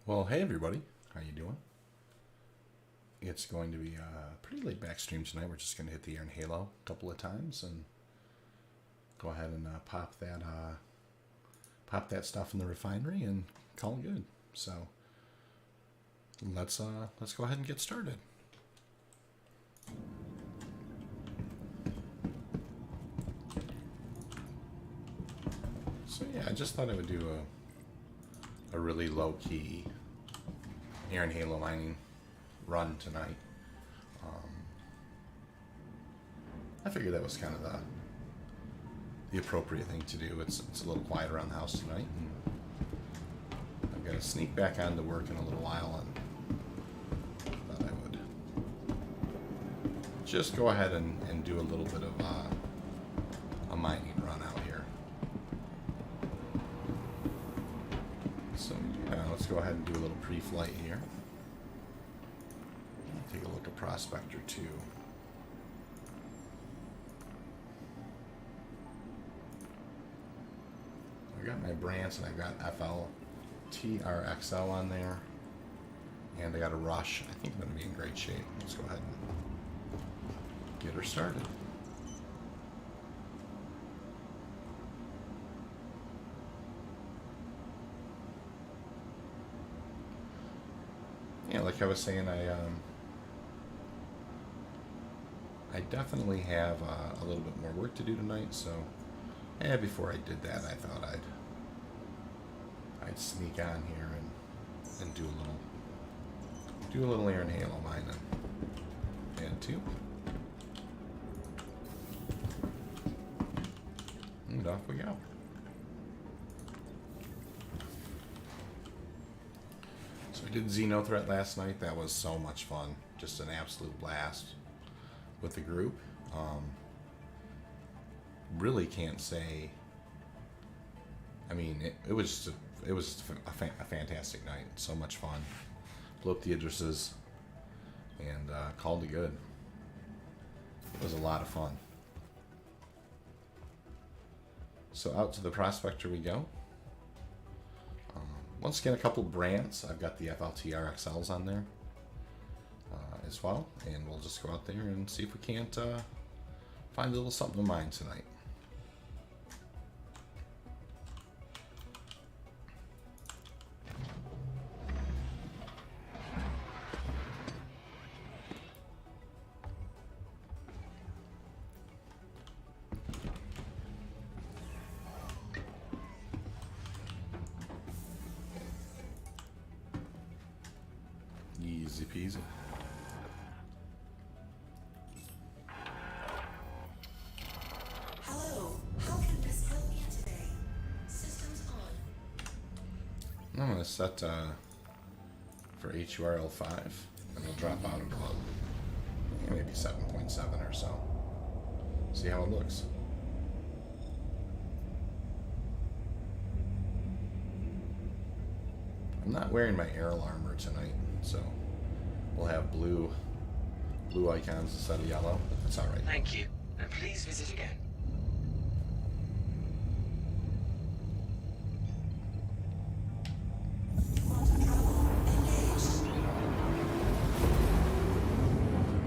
Well, hey everybody, how you doing? It's going to be a pretty laid back stream tonight. We're just going to hit the Iron Halo a couple of times and go ahead and pop that stuff in the refinery and call it good. So let's go ahead and get started. So yeah, I just thought I would do a really low key Iron Halo mining run tonight. I figured that was kind of the appropriate thing to do. It's a little quiet around the house tonight, and I've got to sneak back on to work in a little while, and thought I would just go ahead and do a little bit of a mining run out here. So yeah, let's go ahead and do a little pre-flight here. Take a look at Prospector 2. I got my brands, and I've got FLTRXL on there, and I got a Rush. I think I'm going to be in great shape. Let's go ahead and get her started. Yeah, like I was saying, I definitely have a little bit more work to do tonight, so before I did that, I thought I'd sneak on here and do a little Iron Halo mining. And two. And off we go. So I did Xeno Threat last night. That was so much fun. Just an absolute blast with the group. Really can't say. I mean, it was a fantastic night. So much fun. Blew up the addresses and called it good. It was a lot of fun. So out to the Prospector we go. Once again, a couple brands. I've got the FLTRXLs on there as well, and we'll just go out there and see if we can't find a little something to mine tonight. Easy peasy. Hello, how can this help you today? Systems on. I'm gonna set for HURL5, and we'll drop out about maybe 7.7 or so. See how it looks. I'm not wearing my Aerial armor tonight, so we'll have blue icons instead of yellow, but that's all right. Thank you, and please visit again.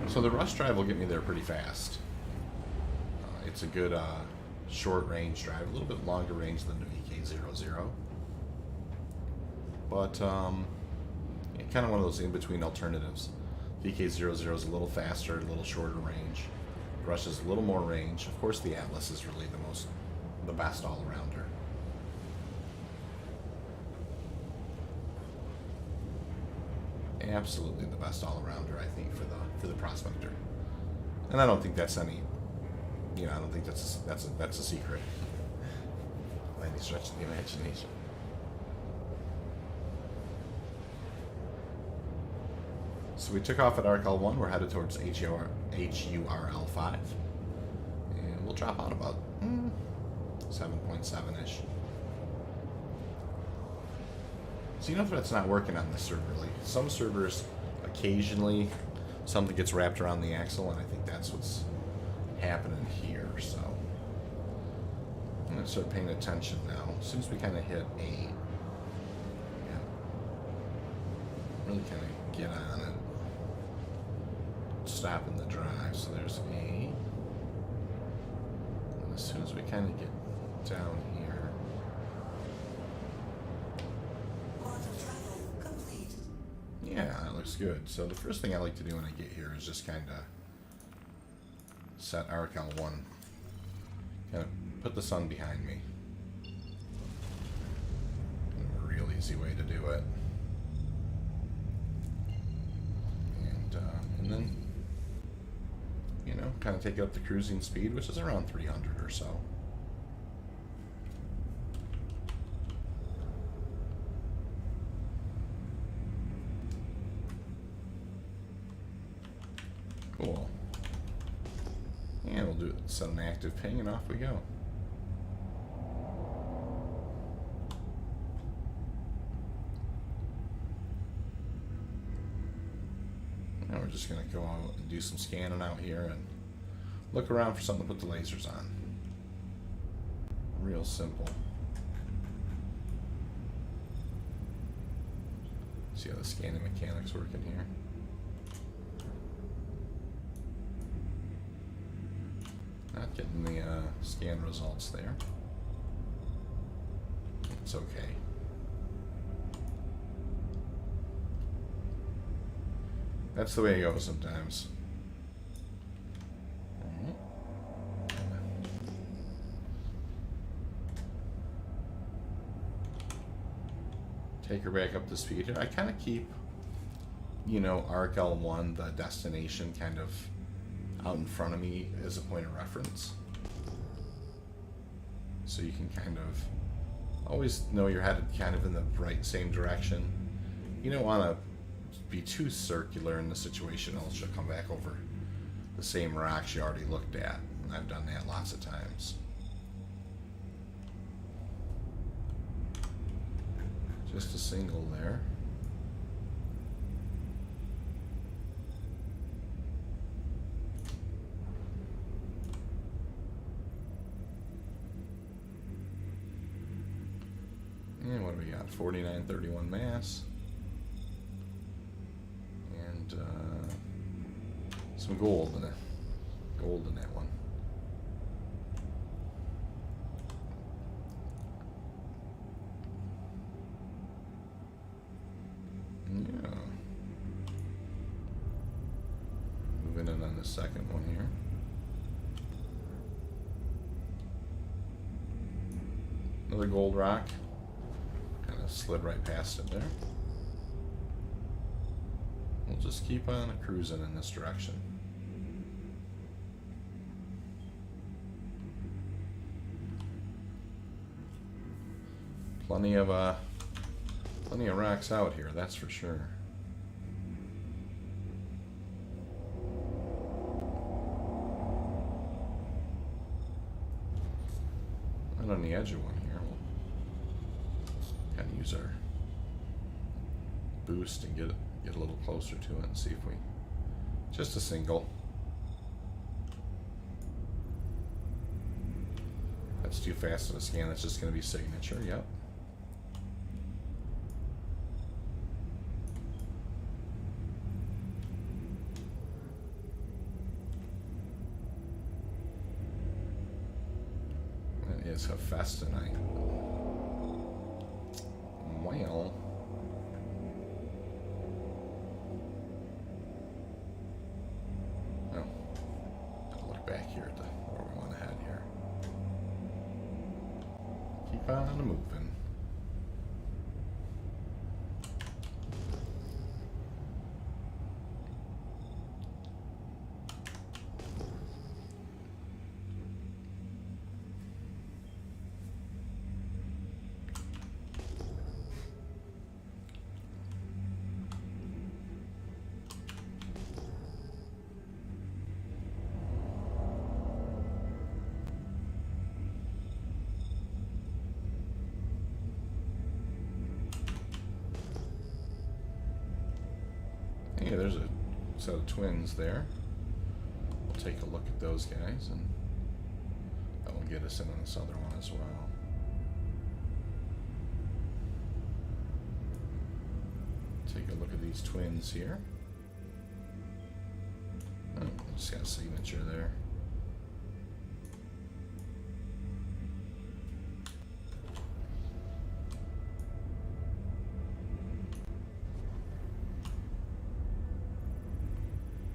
So the Rush drive will get me there pretty fast. It's a good short range drive, a little bit longer range than the VK00. But kind of one of those in-between alternatives. VK00 is a little faster, a little shorter range. Rush is a little more range. Of course, the Atlas is really the best all-arounder. Absolutely the best all-arounder, I think, for the Prospector. And I don't think that's any, I don't think that's a secret by any stretch of the imagination. So we took off at RCL1. We're headed towards HURL5, and we'll drop out about 7.7-ish. So Threat's not working on this server. Like some servers, occasionally something gets wrapped around the axle, and I think that's what's happening here. So I'm gonna start paying attention now. As soon as we kind of hit a really kind of get on it. Stopping the drive. So there's A. And as soon as we kind of get down here. Yeah, that looks good. So the first thing I like to do when I get here is just kind of set RCal 1. Kind of put the sun behind me. A real easy way to do it. And then, you know, kind of take it up to cruising speed, which is around 300 or so. Cool. And we'll do it, set an active ping, and off we go. Now we're just going to go out and do some scanning out here and look around for something to put the lasers on. Real simple. See how the scanning mechanics work in here. Not getting the scan results there. It's okay. That's the way it goes sometimes. Take her back up to speed here. I kind of keep, you know, RCal1, the destination, kind of out in front of me as a point of reference. So you can kind of always know you're headed kind of in the right same direction. You don't want to be too circular in the situation, else you'll come back over the same rocks you already looked at. And I've done that lots of times. Just a single there. And what do we got? 4931 mass. And some gold in it. Gold in that one. Yeah. Moving in on the second one here. Another gold rock. Kind of slid right past it there. We'll just keep on cruising in this direction. Plenty of rocks out here, that's for sure. Right on the edge of one here, we'll kind of use our boost and get a little closer to it and see if we, just a single. That's too fast of a scan, that's just going to be signature, yep. That is Hephaestonite. Well, back here to where we want to head here. Keep on moving. Hey, there's a set of twins there. We'll take a look at those guys, and that will get us in on this other one as well. take a look at these twins here. Oh, just got a signature there.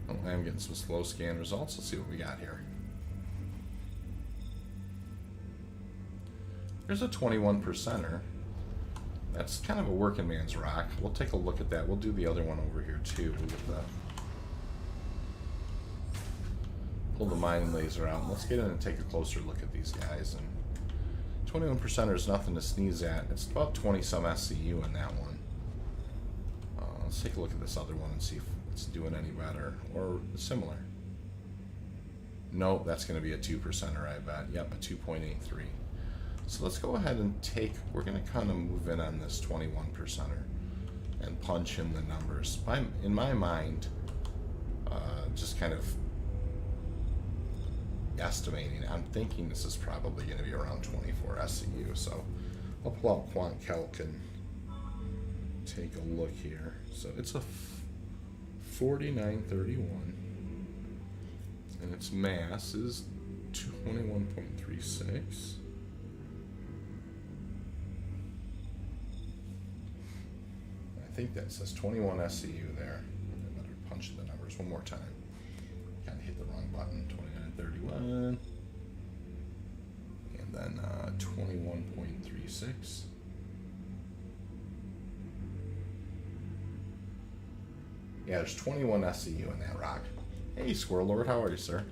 Oh, I am getting some slow scan results. Let's see what we got here. There's a 21%er. That's kind of a working man's rock. We'll take a look at that. We'll do the other one over here too. We'll get the pull the mining laser out. And let's get in and take a closer look at these guys. And 21%er is nothing to sneeze at. It's about 20 some SCU in that one. Let's take a look at this other one and see if it's doing any better or similar. Nope, that's going to be a 2%er, I bet. Yep, a 2.83. So let's go ahead and take, we're going to kind of move in on this 21%er and punch in the numbers. In my mind, just kind of estimating, I'm thinking this is probably going to be around 24 SCU. So I'll pull out QuantCalc and take a look here. So it's a 4931 and its mass is 21.36. I think that says 21 SCU there. I better punch the numbers one more time. Kind of hit the wrong button. 2931. And then 21.36. Yeah, there's 21 SCU in that rock. Hey, Squirrel Lord, how are you, sir?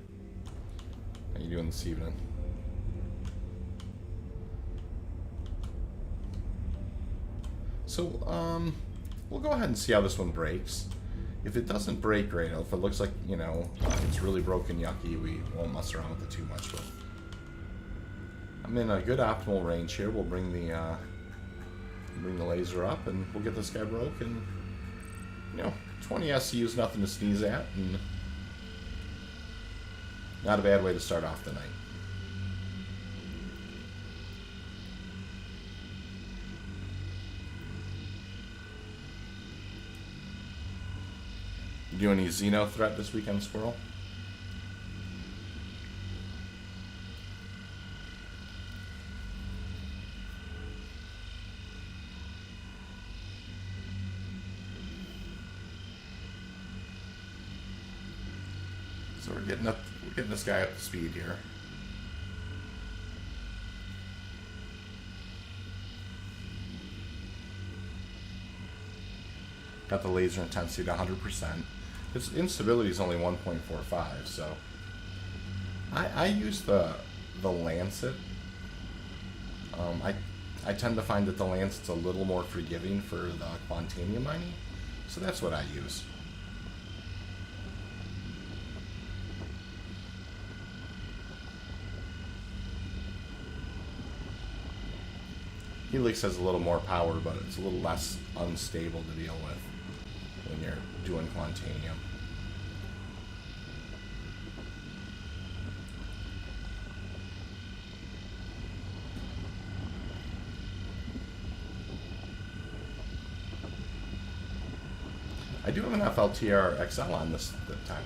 How you doing this evening? So, we'll go ahead and see how this one breaks. If it doesn't break right, if it looks like, you know, it's really broken yucky, we won't mess around with it too much. But I'm in a good optimal range here. We'll bring the laser up and we'll get this guy broke. And, you know, 20 SCU is nothing to sneeze at, and not a bad way to start off the night. You do any Xeno threat this weekend, Squirrel? So we're getting this guy up to speed here. Got the laser intensity to 100%. Its instability is only 1.45, so I use the Lancet. I tend to find that the Lancet's a little more forgiving for the Quantanium mining, so that's what I use. Helix has a little more power, but it's a little less unstable to deal with when you're doing Quantanium. I do have an FLTR XL on this time,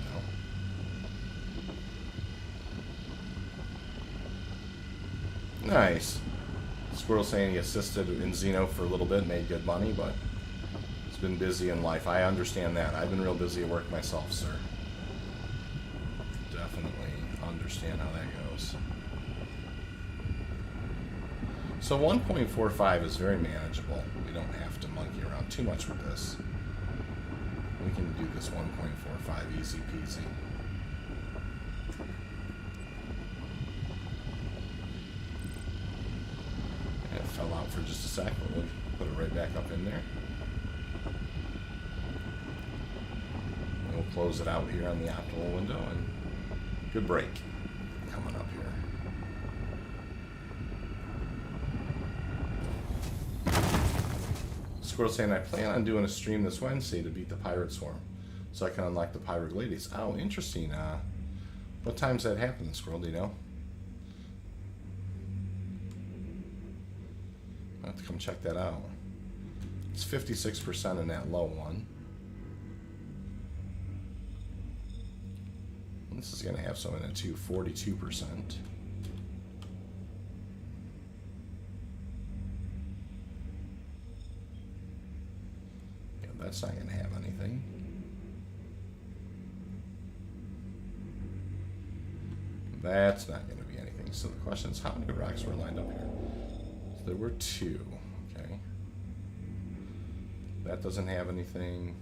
though. Nice. Squirrel saying he assisted in Xeno for a little bit, made good money, but he's been busy in life. I understand that. I've been real busy at work myself, sir. Definitely understand how that goes. So 1.45 is very manageable. We don't have to monkey around too much with this. We can do this 1.45 easy peasy. It fell out for just a sec, but we'll put it right back up in there. And we'll close it out here on the optimal window, and good break coming up here. Squirrel saying, I plan on doing a stream this Wednesday to beat the Pirate Swarm, so I can unlock the Pirate Ladies. Oh, interesting. What time's that happening, Squirrel? Do you know? I'll have to come check that out. It's 56% in that low one. This is going to have some in it too, 42%. Yeah, that's not going to have anything. That's not going to be anything. So the question is, how many rocks were lined up here? So there were 2. Okay. That doesn't have anything.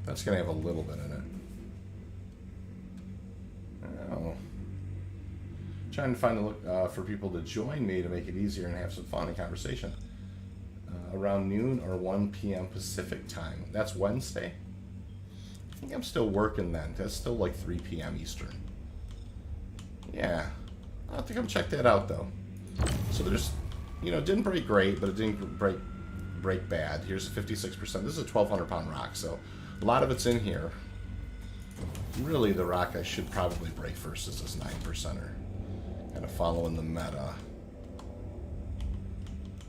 That's going to have a little bit in it. Oh. Trying to find a look for people to join me to make it easier and have some fun and conversation. Around noon or 1 p.m. Pacific time. That's Wednesday. I think I'm still working then. That's still like 3 p.m. Eastern. Yeah. I'll have to come check that out though. So there's, you know, it didn't break great, but it didn't break bad. Here's 56%. This is a 1,200 pound rock, so a lot of it's in here. Really, the rock I should probably break first is this 9%er. Kind of following the meta.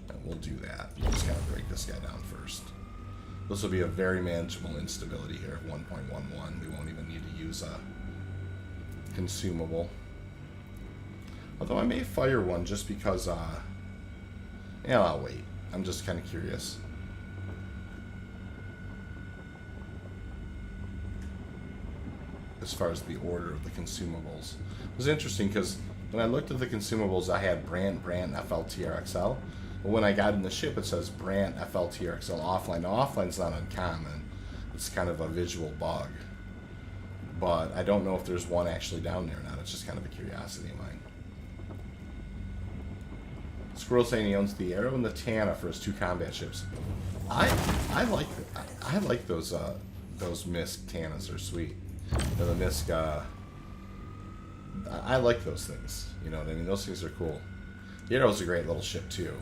And we'll do that. We'll just kind of break this guy down first. This will be a very manageable instability here of 1.11. We won't even need to use a consumable. Although I may fire one just because, yeah, I'll wait. I'm just kind of curious. As far as the order of the consumables. It was interesting because when I looked at the consumables, I had Brandt, FLTRXL. But when I got in the ship, it says Brandt, FLTRXL offline. Now, offline's not uncommon. It's kind of a visual bug. But I don't know if there's one actually down there or not. It's just kind of a curiosity of mine. Squirrel saying he owns the Arrow and the Tana for his 2 combat ships. I like those MISC Tanas. They're sweet. The MISC, I like those things. You know what I mean? Those things are cool. The Arrow's a great little ship too.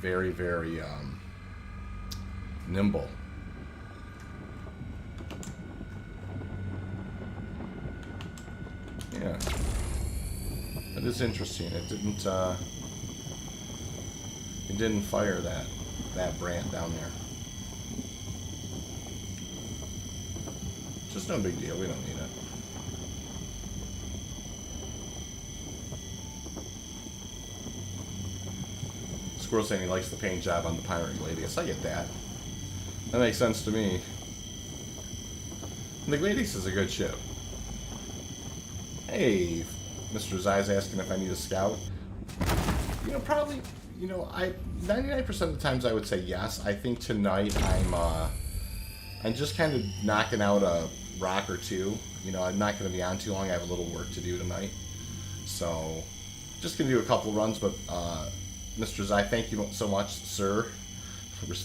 Very, very nimble. Yeah. That is interesting. It didn't fire that Brandt down there. Just no big deal. We don't need it. Squirrel saying he likes the paint job on the Pirate Gladius. I get that. That makes sense to me. And the Gladius is a good ship. Hey, Mr. Zai's asking if I need a scout. You know, probably. You know, 99% of the times I would say yes. I think tonight I'm just kind of knocking out a rock or 2. You know, I'm not going to be on too long. I have a little work to do tonight. So, just going to do a couple runs. But, Mr. Zai, thank you so much, sir,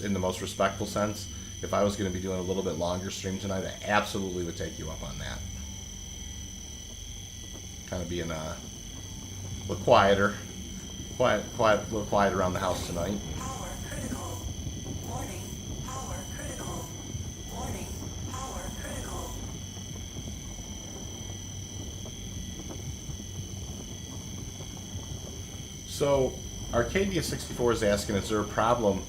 in the most respectful sense. If I was going to be doing a little bit longer stream tonight, I absolutely would take you up on that. Kind of being a little quieter. Quiet, a little quiet around the house tonight. Power critical. Warning. Power critical. Warning. Power critical. So, Arcadia 64 is asking, is there a problem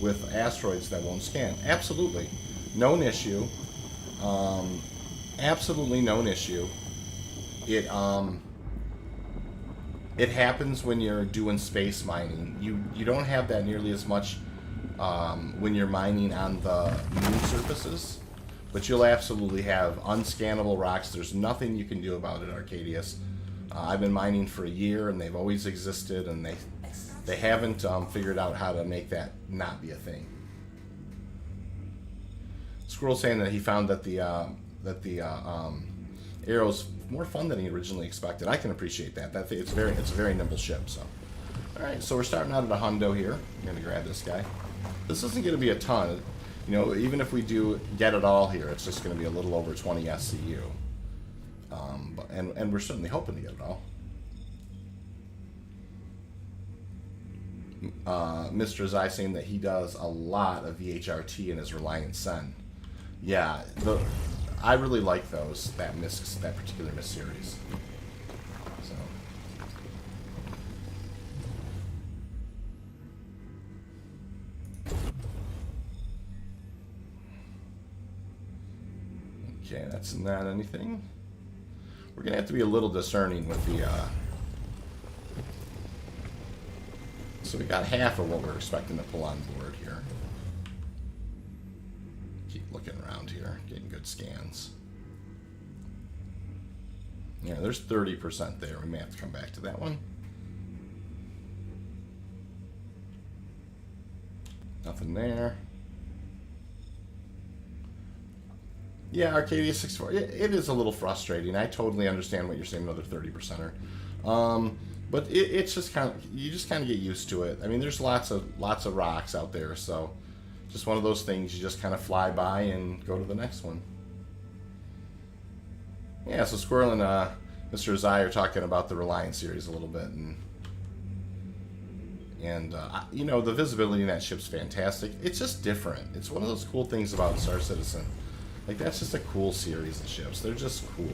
with asteroids that won't scan? Absolutely. Known issue. Absolutely known issue. It happens when you're doing space mining. You don't have that nearly as much when you're mining on the moon surfaces, but you'll absolutely have unscannable rocks. There's nothing you can do about it, Arcadius. I've been mining for a year, and they've always existed, and they haven't figured out how to make that not be a thing. Squirrel saying that he found that the Arrow's more fun than he originally expected. I can appreciate that. It's a very nimble ship. So, all right. So we're starting out at a hundo here. I'm gonna grab this guy. This isn't gonna be a ton. You know, even if we do get it all here, it's just gonna be a little over 20 SCU. And we're certainly hoping to get it all. Mr. Zai saying that he does a lot of VHRT in his Reliant Sen. Yeah, I really like those, that particular MISC series. So, Okay, that's not anything. We're gonna have to be a little discerning with the. So we got half of what we're expecting to pull on board here. Keep looking around here, getting good scans. Yeah, there's 30% there. We may have to come back to that one. Nothing there. Yeah, Arcadia 64. It is a little frustrating. I totally understand what you're saying, another 30%er. But it's just kind of, you just kind of get used to it. I mean, there's lots of rocks out there, so just one of those things you just kind of fly by and go to the next one. Yeah, so Squirrel and Mr. Zai are talking about the Reliance series a little bit, and you know, the visibility in that ship's fantastic. It's just different. It's one of those cool things about Star Citizen. Like, that's just a cool series of ships. They're just cool.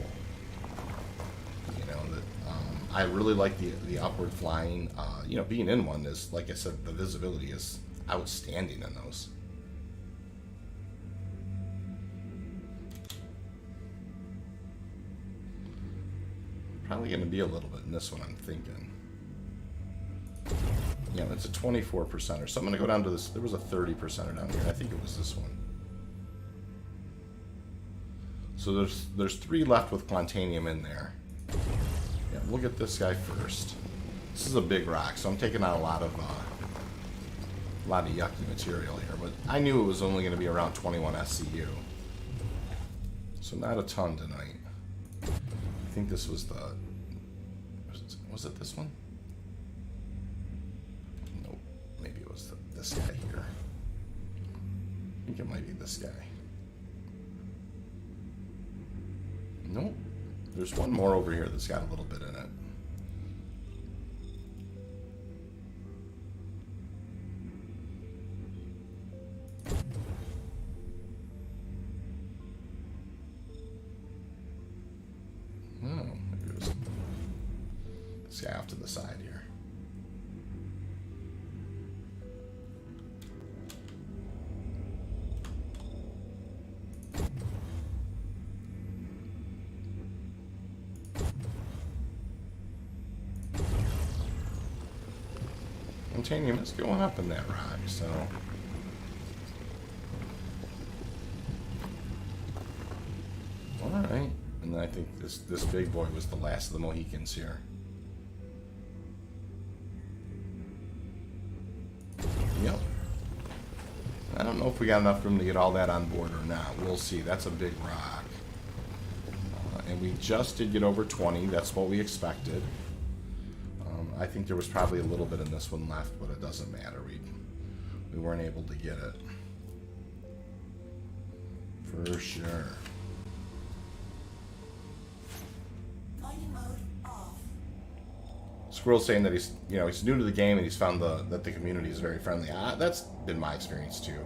You know, that I really like the upward flying. You know, being in one is, like I said, the visibility is outstanding in those. Probably going to be a little bit in this one, I'm thinking. Yeah, it's a 24%er. So I'm going to go down to this. There was a 30%er down here. I think it was this one. So there's 3 left with Quantanium in there. Yeah, we'll get this guy first. This is a big rock, so I'm taking out a lot of yucky material here. But I knew it was only going to be around 21 SCU. So not a ton tonight. I think this was the... Was it this one? Nope. Maybe it was this guy here. I think it might be this guy. Nope. There's one more over here that's got a little bit in it. Oh, maybe it was this guy off to the side here. Quantanium is going up in that rock, so... Alright. And then I think this big boy was the last of the Mohicans here. Yep. I don't know if we got enough room to get all that on board or not. We'll see. That's a big rock. And we just did get over 20. That's what we expected. I think there was probably a little bit in this one left, but it doesn't matter. We weren't able to get it. For sure. Flight mode off. Squirrel's saying that he's new to the game and he's found that the community is very friendly. That's been my experience too.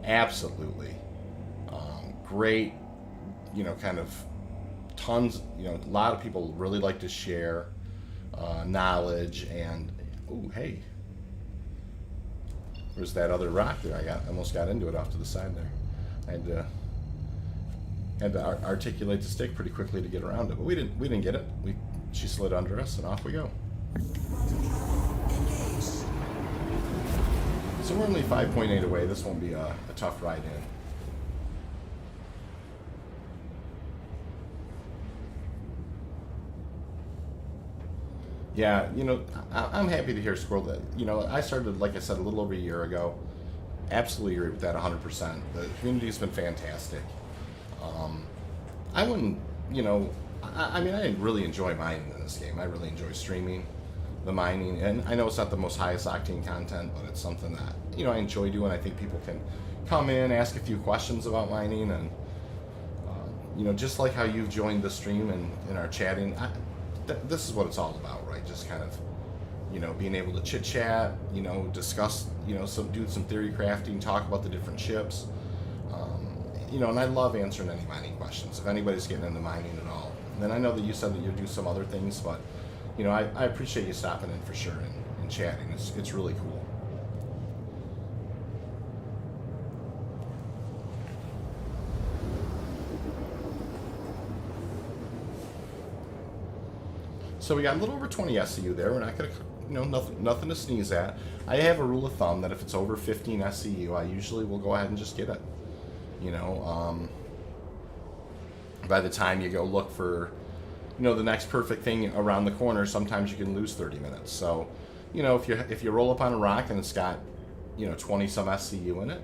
Absolutely. Great, kind of tons, a lot of people really like to share knowledge, and oh, hey, there's that other rock there. I almost got into it off to the side there. I had to articulate the stick pretty quickly to get around it, but we didn't get it. She slid under us, and off we go. So we're only 5.8 away. This won't be a tough ride in. Yeah, I'm happy to hear, Squirrel, that, I started, like I said, a little over a year ago. Absolutely agree with that 100%. The community's been fantastic. I wouldn't, I mean, I really enjoy mining in this game. I really enjoy streaming the mining, and I know it's not the most highest octane content, but it's something that, I enjoy doing. I think people can come in, ask a few questions about mining, and, just like how you've joined the stream and are chatting, this is what it's all about, right? Just kind of, being able to chit chat, discuss, do some theory crafting, talk about the different ships, and I love answering any mining questions. If anybody's getting into mining at all, and then I know that you said that you do some other things, but I appreciate you stopping in for sure and chatting. It's really cool. So we got a little over 20 SCU there. We're not going to, nothing to sneeze at. I have a rule of thumb that if it's over 15 SCU, I usually will go ahead and just get it. By the time you go look for, the next perfect thing around the corner, sometimes you can lose 30 minutes. So, if you roll up on a rock and it's got, 20 some SCU in it,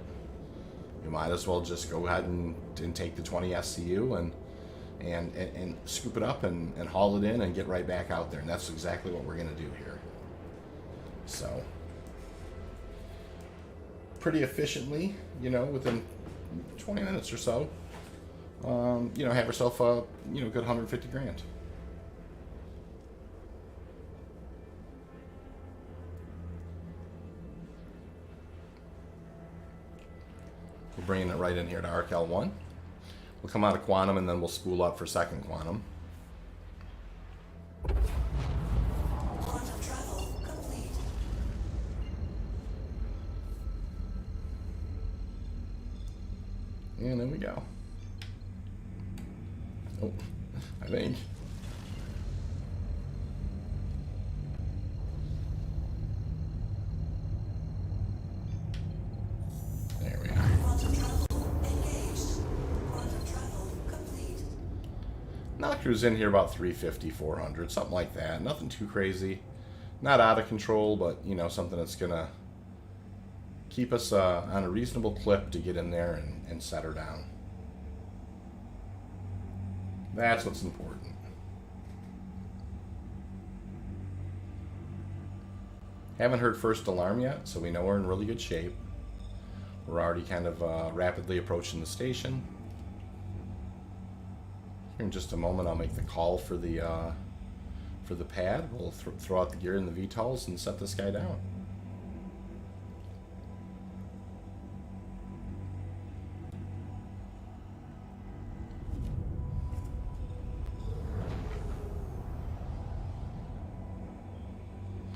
you might as well just go ahead and take the 20 SCU and scoop it up and haul it in and get right back out there. And that's exactly what we're going to do here. So, pretty efficiently, within 20 minutes or so, have yourself a, good 150 grand. We're bringing it right in here to ArcL1. We'll come out of quantum and then we'll spool up for second quantum. Quantum travel complete. And there we go. Oh, I think. There we are. Quantum travel engaged. Quantum travel complete. Now cruise in here about 350, 400, something like that. Nothing too crazy. Not out of control, but, something that's going to keep us on a reasonable clip to get in there and set her down. That's what's important. Haven't heard first alarm yet, so we know we're in really good shape. We're already kind of rapidly approaching the station. Here in just a moment, I'll make the call for the pad. We'll throw out the gear and the VTOLs and set this guy down.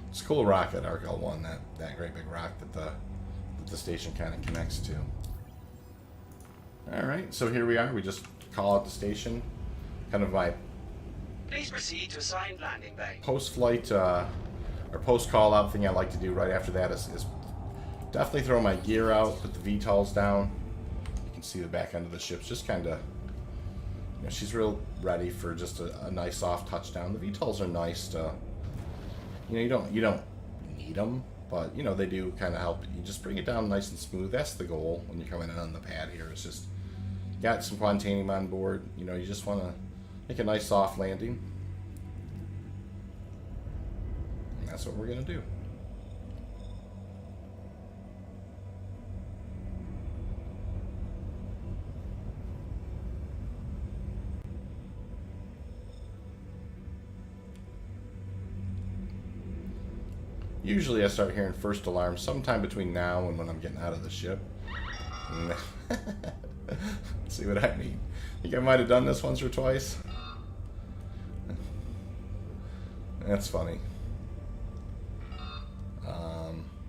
It's a cool rocket, ArcL1, that great big rock that the station kind of connects to. Alright, so here we are. We just call out the station. Kind of my Please proceed to assigned landing bay. post-flight or post-call out thing I like to do right after that is definitely throw my gear out, put the VTOLs down. You can see the back end of the ship's just kind of, she's real ready for just a nice soft touchdown. The VTOLs are nice to, you don't need them, but they do kind of help. You just bring it down nice and smooth. That's the goal when you're coming in on the pad here. It's just got some quantanium on board. You just want to make a nice soft landing. And that's what we're going to do. Usually I start hearing first alarm sometime between now and when I'm getting out of the ship. See what I mean? Think I might have done this once or twice? That's funny.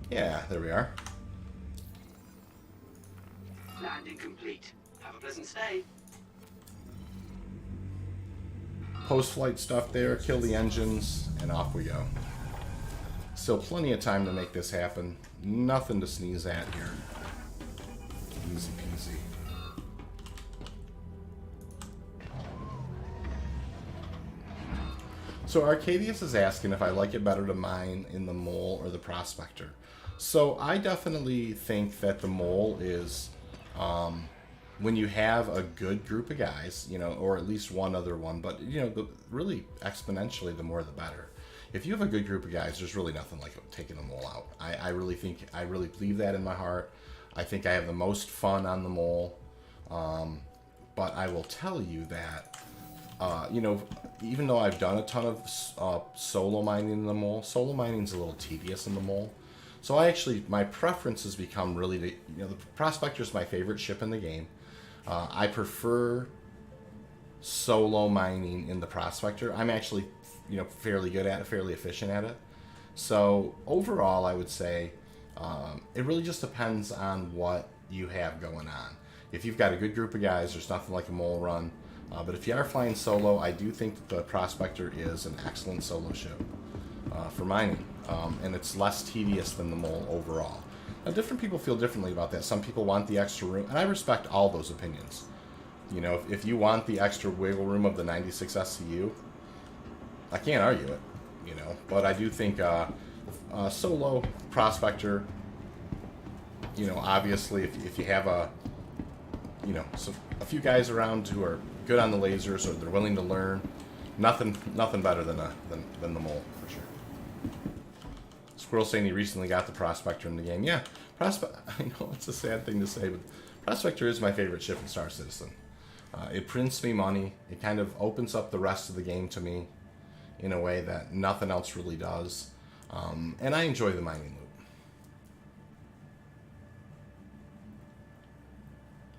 Yeah, there we are. Landing complete. Have a pleasant stay. Post-flight stuff there, kill the engines, and off we go. Still plenty of time to make this happen. Nothing to sneeze at here. Easy peasy. So Arcadius is asking if I like it better to mine in the Mole or the Prospector. So I definitely think that the Mole is, when you have a good group of guys, or at least one other one, but, really exponentially, the more the better. If you have a good group of guys, there's really nothing like taking the Mole out. I really believe that in my heart. I think I have the most fun on the Mole. But I will tell you that, even though I've done a ton of solo mining in the Mole, solo mining's a little tedious in the Mole. So my preference has become really the Prospector is my favorite ship in the game. I prefer solo mining in the Prospector. I'm actually, fairly good at it, fairly efficient at it. So overall, I would say it really just depends on what you have going on. If you've got a good group of guys, there's nothing like a Mole run. But if you are flying solo, I do think that the Prospector is an excellent solo ship for mining. And it's less tedious than the Mole overall. Now, different people feel differently about that. Some people want the extra room, and I respect all those opinions. You know, if you want the extra wiggle room of the 96 SCU, I can't argue it, you know. But I do think solo Prospector, you know, obviously if you have a few guys around who are good on the lasers or they're willing to learn, nothing better than the Mole for sure. Squirrel saying he recently got the Prospector in the game. Yeah, I know it's a sad thing to say, but Prospector is my favorite ship in Star Citizen. It prints me money. It kind of opens up the rest of the game to me in a way that nothing else really does. And I enjoy the mining loop.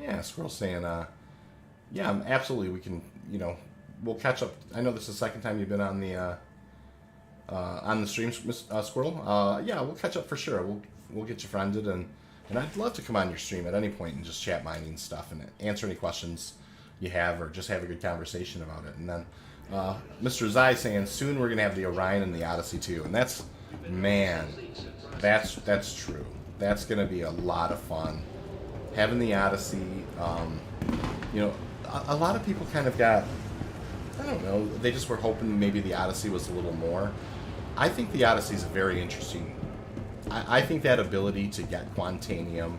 Yeah, Squirrel saying, yeah, absolutely. We can, you know, we'll catch up. I know this is the second time you've been on the stream, Squirrel. Yeah, we'll catch up for sure. We'll get you friended, and I'd love to come on your stream at any point and just chat mining stuff and answer any questions you have, or just have a good conversation about it. And then Mr. Zai saying soon we're gonna have the Orion and the Odyssey too, and that's true. That's gonna be a lot of fun. Having the Odyssey, you know, a lot of people kind of got, I don't know, they just were hoping maybe the Odyssey was a little more. I think the Odyssey is very interesting. I think that ability to get Quantanium,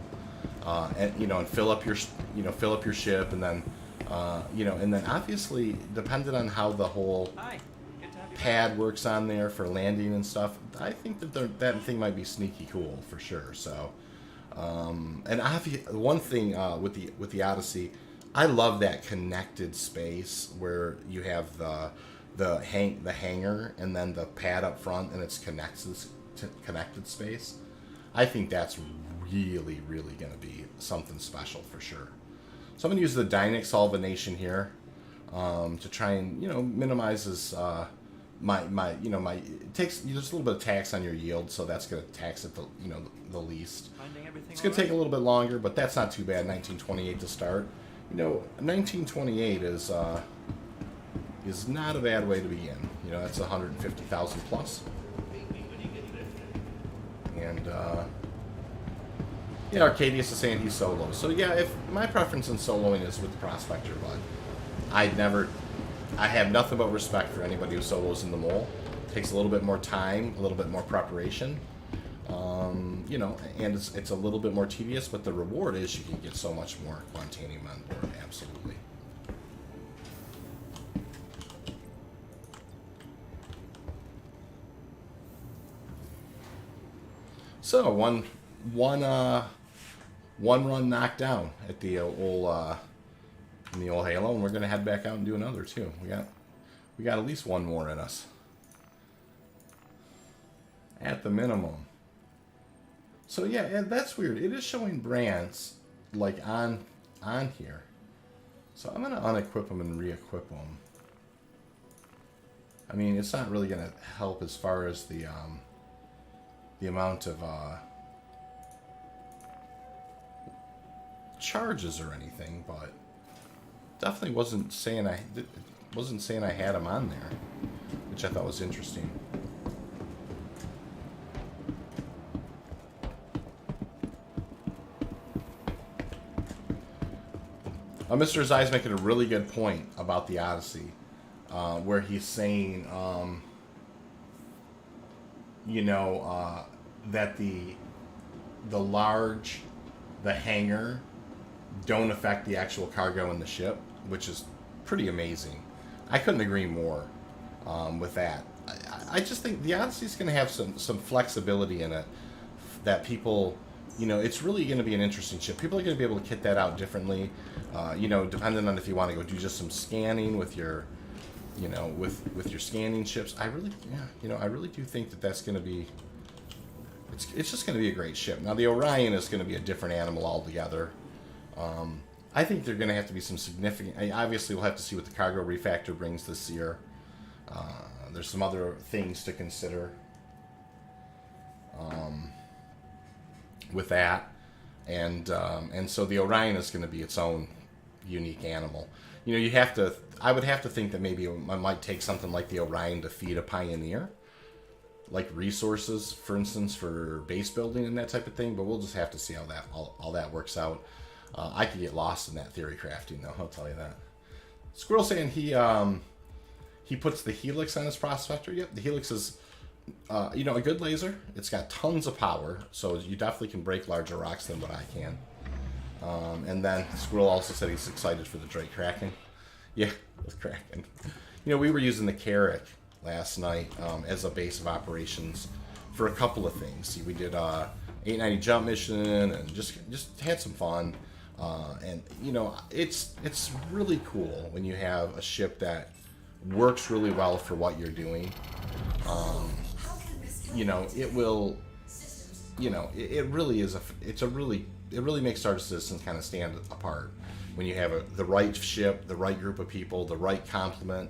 and you know, and fill up your ship, and then and then obviously depending on how the whole pad works on there for landing and stuff, I think that that thing might be sneaky cool for sure. So, and one thing with the Odyssey, I love that connected space where you have the hangar and then the pad up front, and it's connected space. I think that's really going to be something special for sure. So I'm going to use the Dynex solvanation here to try and minimize this. It takes just a little bit of tax on your yield, so that's going to tax it the least. It's going to take a little bit longer, but that's not too bad. 1928 to start. 1928 is not a bad way to begin. That's 150,000 plus. And Arcadius is saying he's solo. So yeah, if my preference in soloing is with the Prospector, but I have nothing but respect for anybody who solos in the Mole. It takes a little bit more time, a little bit more preparation, and it's a little bit more tedious, but the reward is you can get so much more Quantanium on board, absolutely. So one run knocked down at the old in the old Halo, and we're gonna head back out and do another too. We got at least one more in us, at the minimum. So yeah, that's weird. It is showing brands like on here. So I'm gonna unequip them and re-equip them. I mean, it's not really gonna help as far as the amount of charges or anything, but definitely wasn't saying I had them on there, which I thought was interesting. Mr. Zai's making a really good point about the Odyssey, where he's saying, that the hangar don't affect the actual cargo in the ship, which is pretty amazing. I couldn't agree more with that. I just think the Odyssey is going to have some flexibility in it that people, it's really going to be an interesting ship. People are going to be able to kit that out differently, depending on if you want to go do just some scanning with your, with your scanning ships. I really do think that that's going to be. It's just going to be a great ship. Now the Orion is going to be a different animal altogether. I think they're going to have to be some significant. Obviously, we'll have to see what the cargo refactor brings this year. There's some other things to consider with that, and so the Orion is going to be its own unique animal. you know, you have to. I would have to think that maybe I might take something like the Orion to feed a Pioneer, like resources, for instance, for base building and that type of thing. But we'll just have to see how that all that works out. I could get lost in that theory crafting, though. I'll tell you that. Squirrel saying he puts the Helix on his Prospector. Yep, the Helix is, you know, a good laser. It's got tons of power, so you definitely can break larger rocks than what I can. And then Squirrel also said he's excited for the Drake Kraken. Yeah, the Kraken. You know, we were using the Carrick last night as a base of operations for a couple of things. We did 890 jump mission and just had some fun. And you know, it's really cool when you have a ship that works really well for what you're doing. You know, it will. You know, it really is it really makes Star Citizen kind of stand apart when you have the right ship, the right group of people, the right complement.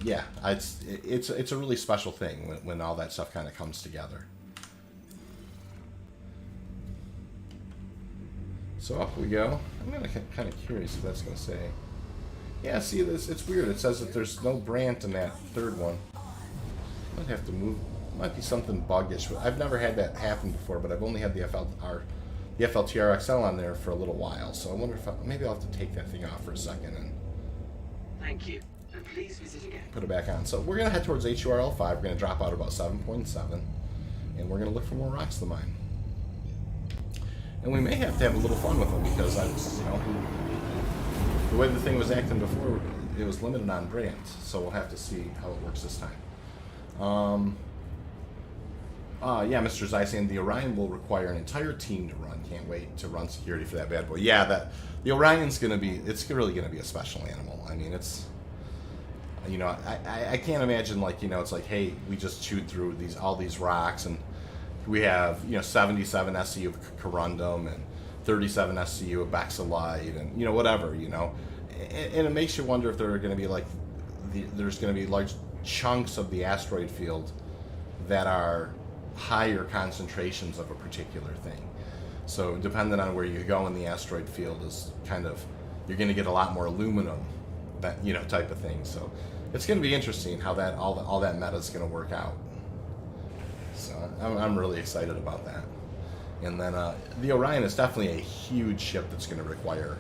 Yeah, it's a really special thing when all that stuff kind of comes together. So up we go. I'm kind of curious if that's going to say. Yeah, see this? It's weird. It says that there's no Brant in that third one. Might have to move. Might be something buggish. I've never had that happen before, but I've only had the FLTRXL on there for a little while. So I wonder if maybe I'll have to take that thing off for a second and. Thank you, and please visit again. Put it back on. So we're going to head towards HURL 5. We're going to drop out about 7.7, and we're going to look for more rocks to mine. And we may have to have a little fun with them because you know, the way the thing was acting before, it was limited on Brant. So we'll have to see how it works this time. Yeah, Mr. Zai saying the Orion will require an entire team to run. Can't wait to run security for that bad boy. Yeah, the Orion's it's really gonna be a special animal. I mean, it's, you know, I can't imagine, like, you know, it's like, hey, we just chewed through all these rocks and we have, you know, 77 SCU of Corundum and 37 SCU of Bexalite and, you know, whatever, you know, and it makes you wonder if there are going to be like there's going to be large chunks of the asteroid field that are higher concentrations of a particular thing. So depending on where you go in the asteroid field is kind of, you're going to get a lot more aluminum, that, you know, type of thing. So it's going to be interesting how that all that meta is going to work out. So I'm really excited about that. And then the Orion is definitely a huge ship that's going to require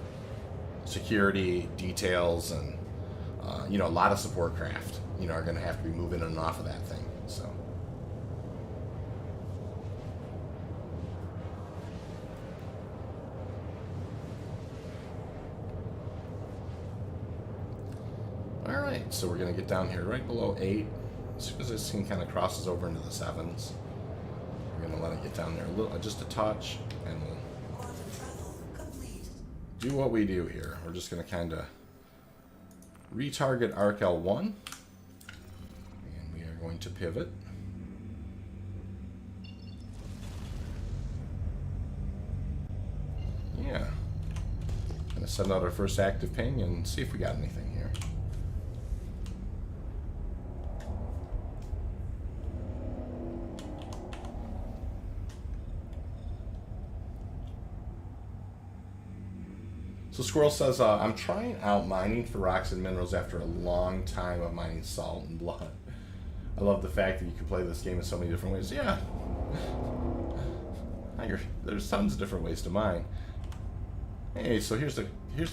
security, details, and you know, a lot of support craft, you know, are going to have to be moving in and off of that thing. So. All right, so we're going to get down here right below 8. As soon as this thing kind of crosses over into the 7s, we're going to let it get down there just a touch, and we'll do what we do here. We're just going to kind of retarget Arc L1, and we are going to pivot. Yeah. Going to send out our first active ping and see if we got anything here. So Squirrel says, I'm trying out mining for rocks and minerals after a long time of mining salt and blood. I love the fact that you can play this game in so many different ways. Yeah. There's tons of different ways to mine. Hey, so here's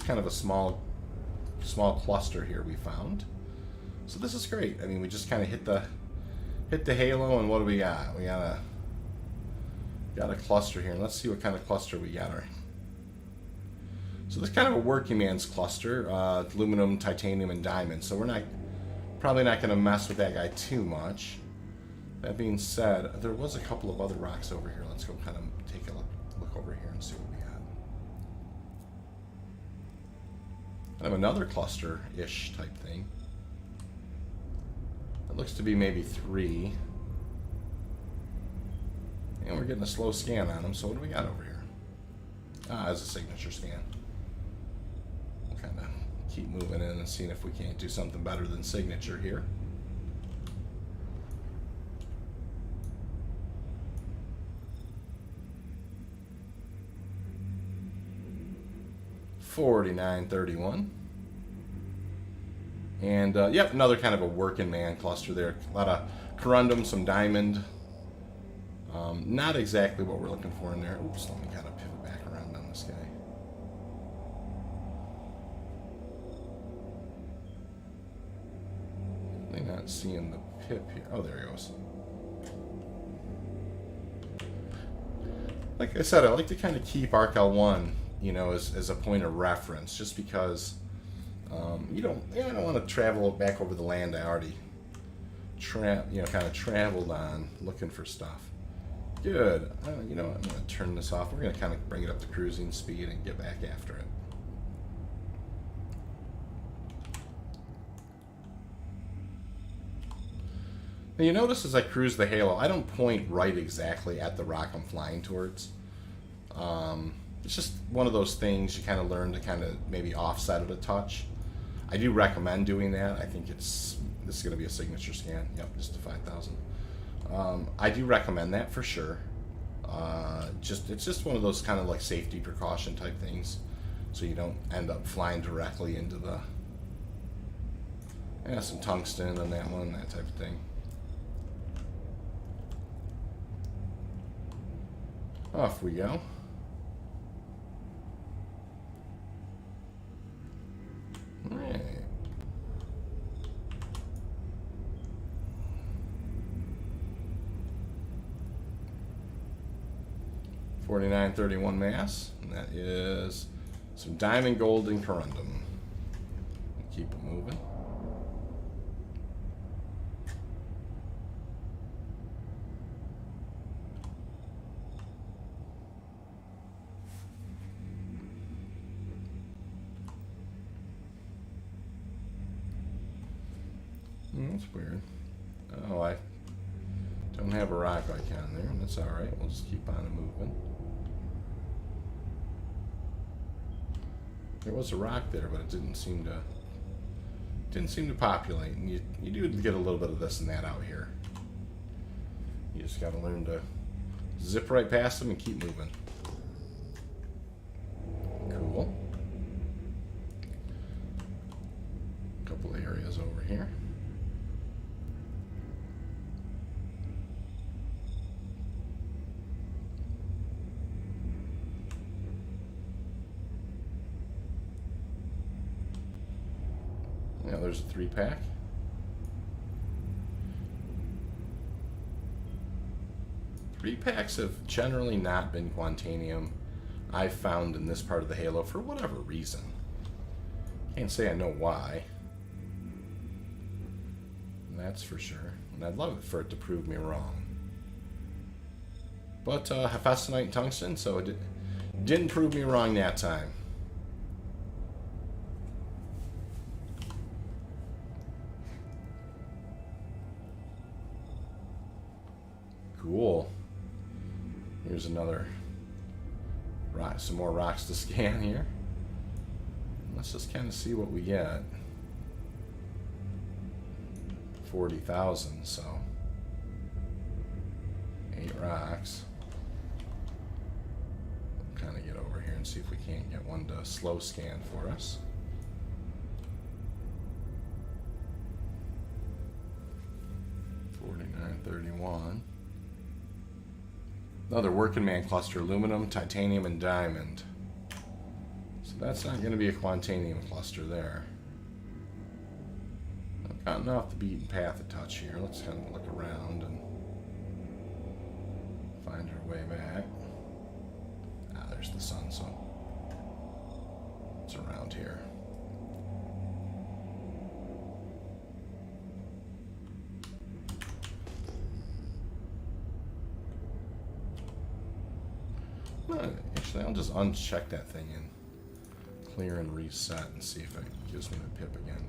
kind of a small cluster here we found. So this is great. I mean, we just kind of hit the halo, and what do we got? We got a cluster here, and let's see what kind of cluster we got. So this is kind of a working man's cluster, aluminum, titanium, and diamond. So we're probably not going to mess with that guy too much. That being said, there was a couple of other rocks over here. Let's go kind of take a look over here and see what we got. Kind of another cluster-ish type thing. It looks to be maybe 3. And we're getting a slow scan on them. So what do we got over here? As a signature scan. We'll kind of keep moving in and seeing if we can't do something better than signature here. $49.31. And yep, another kind of a working man cluster there. A lot of corundum, some diamond. Not exactly what we're looking for in there. Oops, let me kind of pivot back around on this guy. Really not seeing the pip here. Oh, there he goes. Like I said, I like to kind of keep ArcL1, you know, as a point of reference, just because you don't want to travel back over the land I already kind of traveled on looking for stuff. Good. You know what? I'm going to turn this off. We're going to kind of bring it up to cruising speed and get back after it. Now you notice as I cruise the halo, I don't point right exactly at the rock I'm flying towards. It's just one of those things you kind of learn to kind of maybe offset it a touch. I do recommend doing that. I think this is going to be a signature scan. Yep, just to 5,000. I do recommend that for sure. It's just one of those kind of like safety precaution type things, so you don't end up flying directly into the some tungsten on that one, that type of thing. Off we go. All right. $49.31 mass, and that is some diamond, gold, and corundum. Keep it moving. That's weird. Oh, I don't have a rock icon there. That's all right. We'll just keep on moving. There was a rock there, but it didn't seem to populate. And you do get a little bit of this and that out here. You just got to learn to zip right past them and keep moving. Cool. A couple of areas over here. Yeah, there's a 3-pack. Three-packs have generally not been Quantanium I've found in this part of the Halo for whatever reason. Can't say I know why. That's for sure. And I'd love it for it to prove me wrong. But Hephaestonite and Tungsten, so it didn't prove me wrong that time. Cool. Here's another rock, some more rocks to scan here. Let's just kind of see what we get. 40,000, so 8 rocks. We'll kind of get over here and see if we can't get one to slow scan for us. $49.31. Another working man cluster, aluminum, titanium, and diamond. So that's not going to be a Quantanium cluster there. I've gotten off the beaten path a touch here. Let's kind of look around and find our way back. Ah, there's the sun, so it's around here. Actually, I'll just uncheck that thing and clear and reset and see if it gives me the pip again.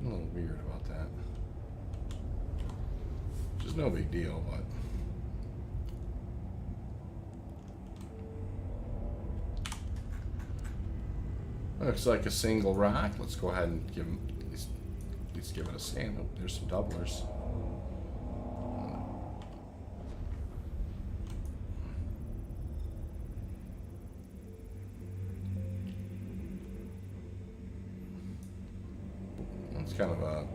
A little weird about that. Which is no big deal, but looks like a single rock. Let's go ahead and give him at least give it a scan. Oh, there's some doublers. kind of a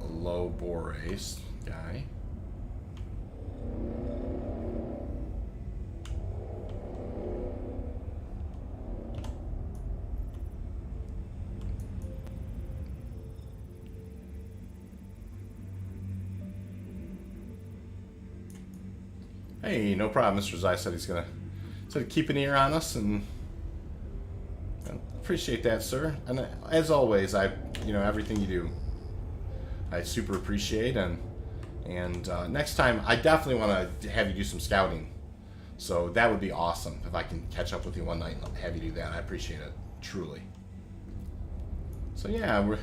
low borase guy. Hey, no problem. Mr. Zai said he's gonna keep an ear on us, and appreciate that, sir. And as always, everything you do, I super appreciate. And next time, I definitely want to have you do some scouting. So that would be awesome if I can catch up with you one night and have you do that. I appreciate it truly. So yeah,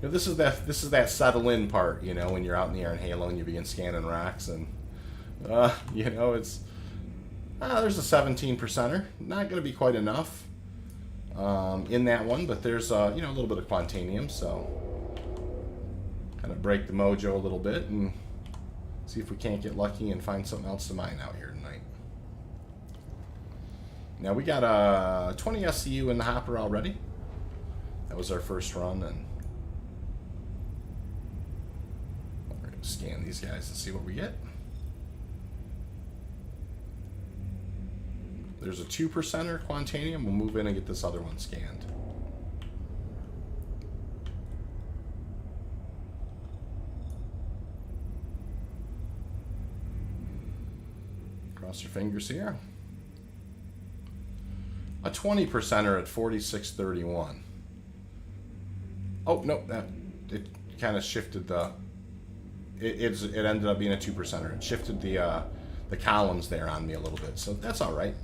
this is that settle in part. When you're out in the air in Halo and you begin scanning rocks, and it's there's a 17%er. Not going to be quite enough in that one, but there's a little bit of quantanium, so kind of break the mojo a little bit and see if we can't get lucky and find something else to mine out here tonight. Now we got a 20 SCU in the hopper already. That was our first run, and we're going to scan these guys and see what we get. There's a 2%er quantanium. We'll move in and get this other one scanned. Cross your fingers here. A 20%er at 46.31. Oh no, it kind of shifted the. It ended up being a 2%er. It shifted the columns there on me a little bit, so that's all right.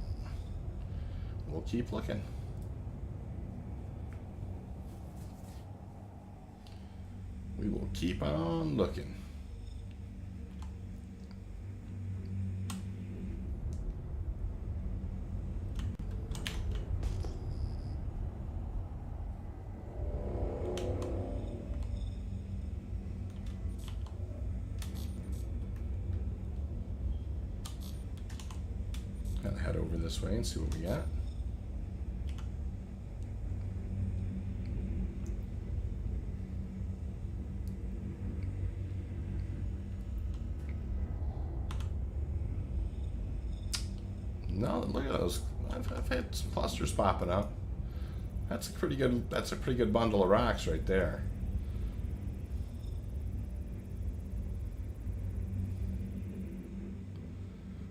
We'll keep looking. We will keep on looking. Gotta head over this way and see what we got. No, look at those. I've had some clusters popping up. That's a pretty good bundle of rocks right there.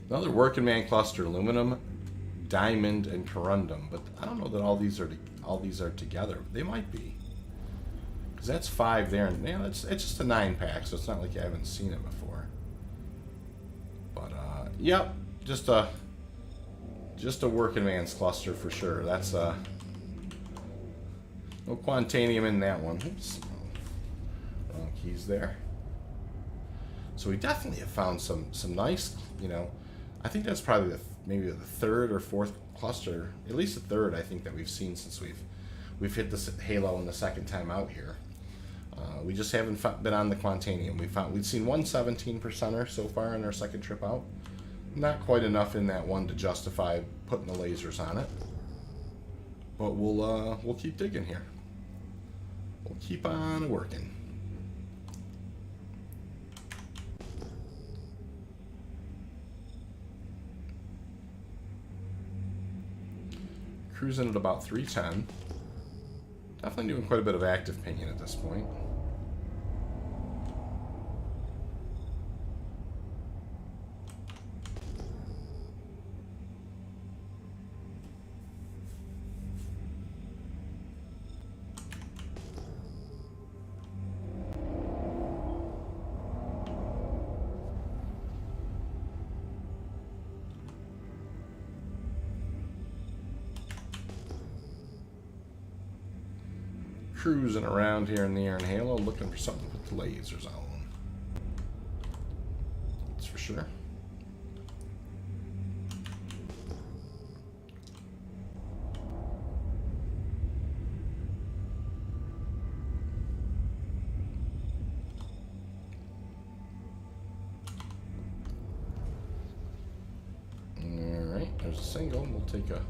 Another working man cluster: aluminum, diamond, and corundum. But I don't know that all these are together. They might be, because that's 5 there, and it's just a 9-pack, so it's not like you haven't seen it before. But yep, just a working man's cluster for sure. That's no quantanium in that one. Oops, wrong keys there. So we definitely have found some nice, I think that's probably maybe the 3rd or 4th cluster, at least the 3rd I think that we've seen since we've hit this Halo in the 2nd time out here. We just haven't been on the quantanium. We've seen one 17%er so far in our 2nd trip out. Not quite enough in that one to justify putting the lasers on it, but we'll keep digging here. We'll keep on working. Cruising at about 310. Definitely doing quite a bit of active pinging at this point. Cruising around here in the air in Halo, looking for something to put the lasers on. That's for sure. Alright, there's a single. We'll take a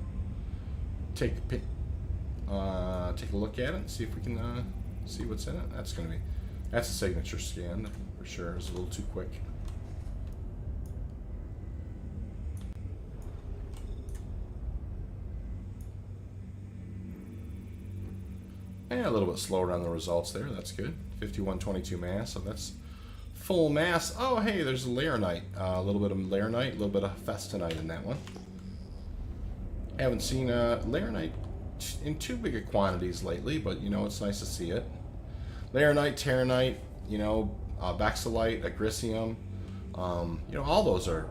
look at it and see if we can see what's in it. That's going to be That's a signature scan for sure. It's a little too quick. And a little bit slower on the results there. That's good. 5122 mass. So that's full mass. Oh, hey, there's a Laernite. A little bit of Laernite, a little bit of Festinite in that one. Haven't seen Laernite in too big of quantities lately, but you know, it's nice to see it. Laernite, Terranite, you know, Bexolite, Agricium, you know, all those are,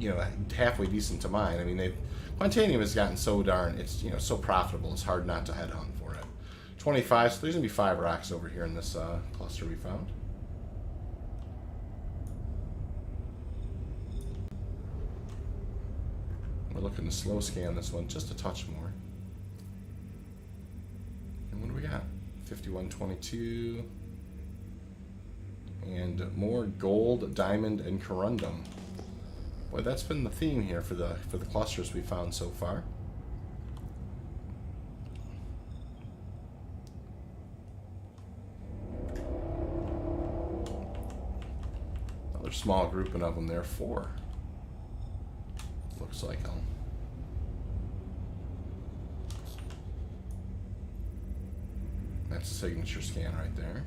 you know, halfway decent to mine. I mean, Quantanium has gotten so darn, it's, you know, so profitable, it's hard not to headhunt for it. 25, so there's going to be 5 rocks over here in this cluster we found. We're looking to slow scan this one just a touch more. And what do we got? 5122. And more gold, diamond, and corundum. Boy, that's been the theme here for the clusters we found so far. Another small grouping of them there, 4. Looks like them. That's a signature scan right there.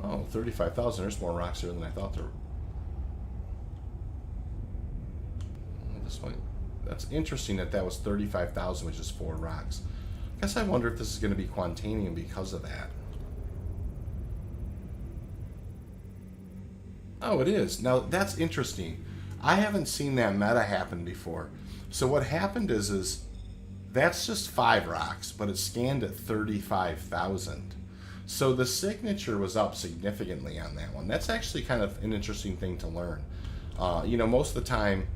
Oh, 35,000. There's more rocks here than I thought there were. This one, that's interesting that was 35,000, which is 4 rocks. I guess I wonder if this is going to be Quantanium because of that. Oh, it is. Now, that's interesting. I haven't seen that meta happen before. So what happened is that's just 5 rocks, but it scanned at 35,000. So the signature was up significantly on that one. That's actually kind of an interesting thing to learn. You know, most of the time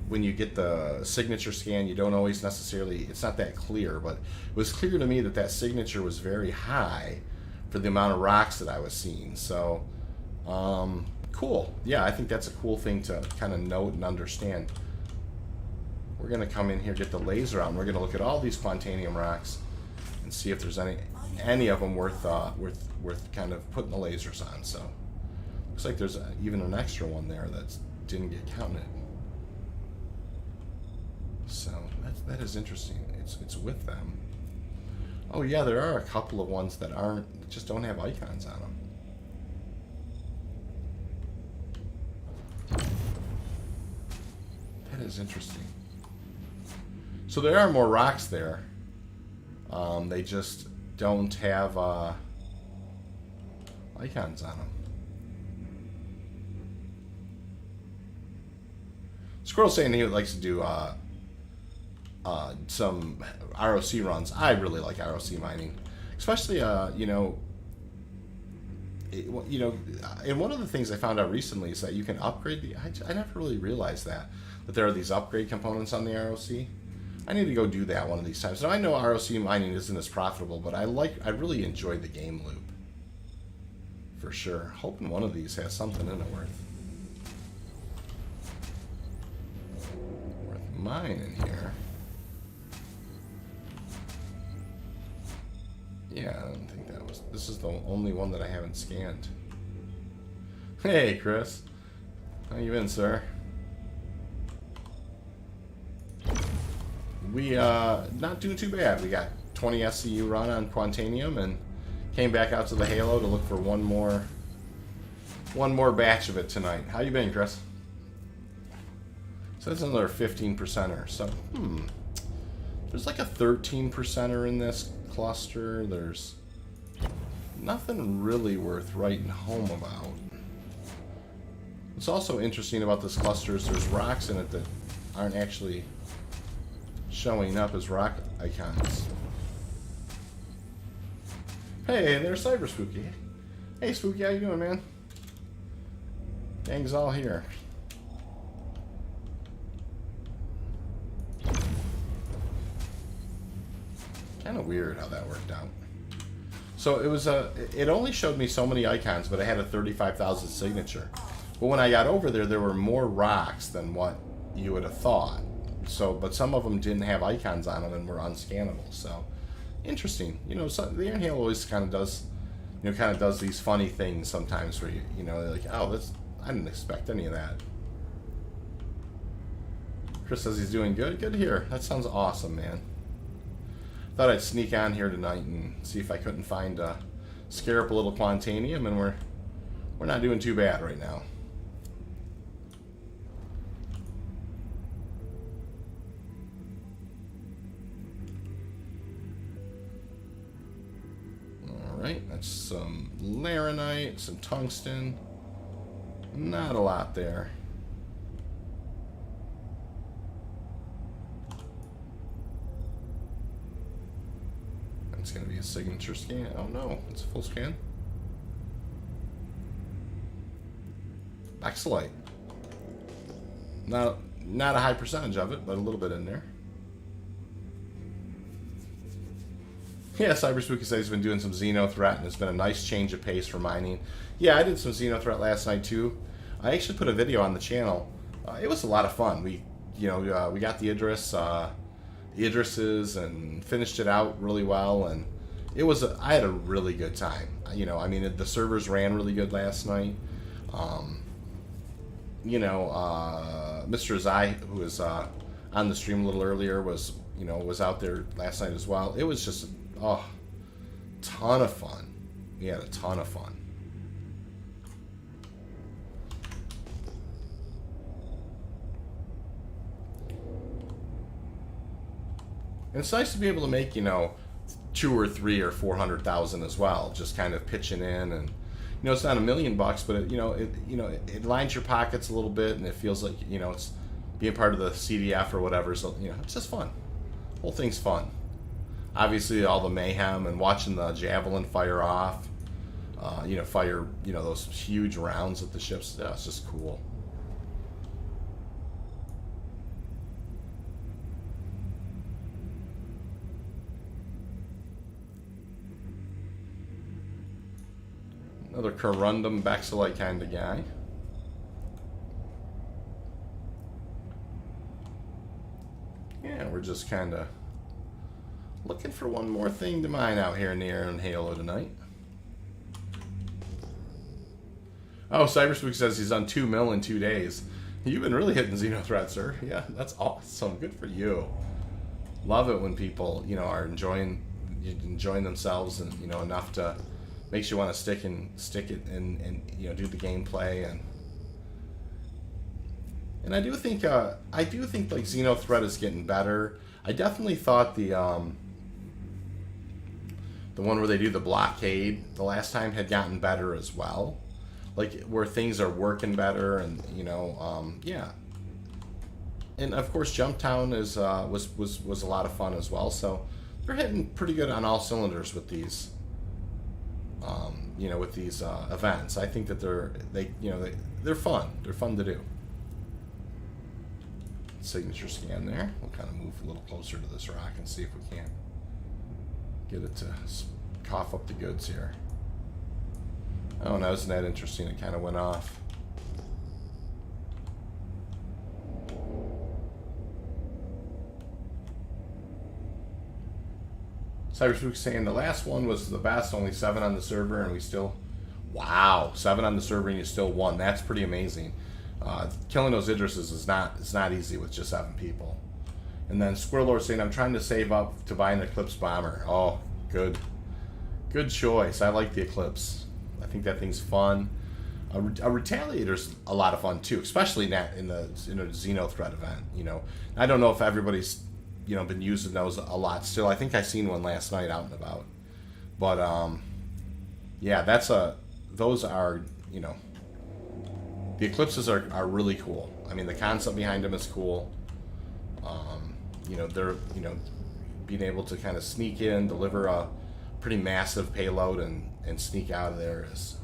when you get the signature scan, you don't always necessarily, it's not that clear, but it was clear to me that that signature was very high for the amount of rocks that I was seeing. So, cool. Yeah, I think that's a cool thing to kind of note and understand. We're going to come in here, get the laser out, and we're going to look at all these Quantanium rocks and see if there's any of them worth kind of putting the lasers on. So, looks like there's even an extra one there that didn't get counted. So that is interesting. It's with them. Oh yeah, there are a couple of ones that just don't have icons on them. That is interesting. So there are more rocks there. They just don't have icons on them. Squirrel's saying he likes to do some ROC runs. I really like ROC mining, especially you know, and one of the things I found out recently is that you can upgrade the. I never really realized that there are these upgrade components on the ROC. I need to go do that one of these times. Now I know ROC mining isn't as profitable, but I really enjoy the game loop for sure. Hoping one of these has something in it worth mining here. Yeah, I don't think that was. This is the only one that I haven't scanned. Hey, Chris. How you been, sir? We not doing too bad. We got 20 SCU run on Quantanium and came back out to the Halo to look for one more batch of it tonight. How you been, Chris? So that's another 15%er. So, there's like a 13%er in this cluster. There's nothing really worth writing home about. What's also interesting about this cluster is there's rocks in it that aren't actually showing up as rock icons. Hey, there's Cyber Spooky. Hey, Spooky, how you doing, man? Gang's all here. Kind of weird how that worked out. So it was it only showed me so many icons, but I had a 35,000 signature. But when I got over there, there were more rocks than what you would have thought. So, but some of them didn't have icons on them and were unscannable. So, interesting. You know, so the Iron Hail always kind of does kind of does these funny things sometimes where they're like, oh, this, I didn't expect any of that. Chris says he's doing good. Good to hear. That sounds awesome, man. Thought I'd sneak on here tonight and see if I couldn't find scare up a little Quantanium, and we're not doing too bad right now. Alright, that's some laranite, some tungsten. Not a lot there. It's going to be a signature scan. Oh no, it's a full scan. Excellent. Not a high percentage of it, but a little bit in there. Yeah, Cyberspooky says he's been doing some Xenothreat, and it's been a nice change of pace for mining. Yeah, I did some Xenothreat last night too. I actually put a video on the channel. It was a lot of fun. We got the Idrises and finished it out really well, and I had a really good time. I mean, the servers ran really good last night. Mr. Zai, who was on the stream a little earlier, was out there last night as well. It was just ton of fun. We had a ton of fun. And it's nice to be able to make, 2 or 3 or 400,000 as well, just kind of pitching in, and it's not $1 million, but it lines your pockets a little bit, and it feels like it's being part of the CDF or whatever. So it's just fun. Whole thing's fun. Obviously, all the mayhem and watching the javelin fire off, fire those huge rounds at the ships. Yeah, it's just cool. Another corundum Bexelite kind of guy. Yeah, we're just kind of looking for one more thing to mine out here in the air and Halo tonight. Oh, Cyberspook says he's on 2 mil in 2 days. You've been really hitting Xenothreat, sir. Yeah, that's awesome. Good for you. Love it when people, are enjoying themselves and enough to makes you want to stick it and do the gameplay, and I do think like Xenothreat is getting better. I definitely thought the one where they do the blockade the last time had gotten better as well, like where things are working better, and yeah. And of course, Jumptown was a lot of fun as well. So they're hitting pretty good on all cylinders with these. With these events. I think that they're fun. They're fun to do. Signature scan there. We'll kind of move a little closer to this rock and see if we can't get it to cough up the goods here. Oh, now isn't that interesting? It kind of went off. Cyberspook saying the last one was the best, only 7 on the server, and we still, wow, 7 on the server and you still won. That's pretty amazing. Killing those Idrises is not easy with just 7 people. And then Squirrel Lord saying I'm trying to save up to buy an Eclipse bomber. Oh, good choice. I like the Eclipse. I think that thing's fun. A Retaliator's a lot of fun too, especially in the Xenothreat event. I don't know if everybody's been using those a lot still. I think I seen one last night out and about. But yeah, those are, the Eclipses are really cool. I mean, the concept behind them is cool. They're, being able to kind of sneak in, deliver a pretty massive payload and sneak out of there is.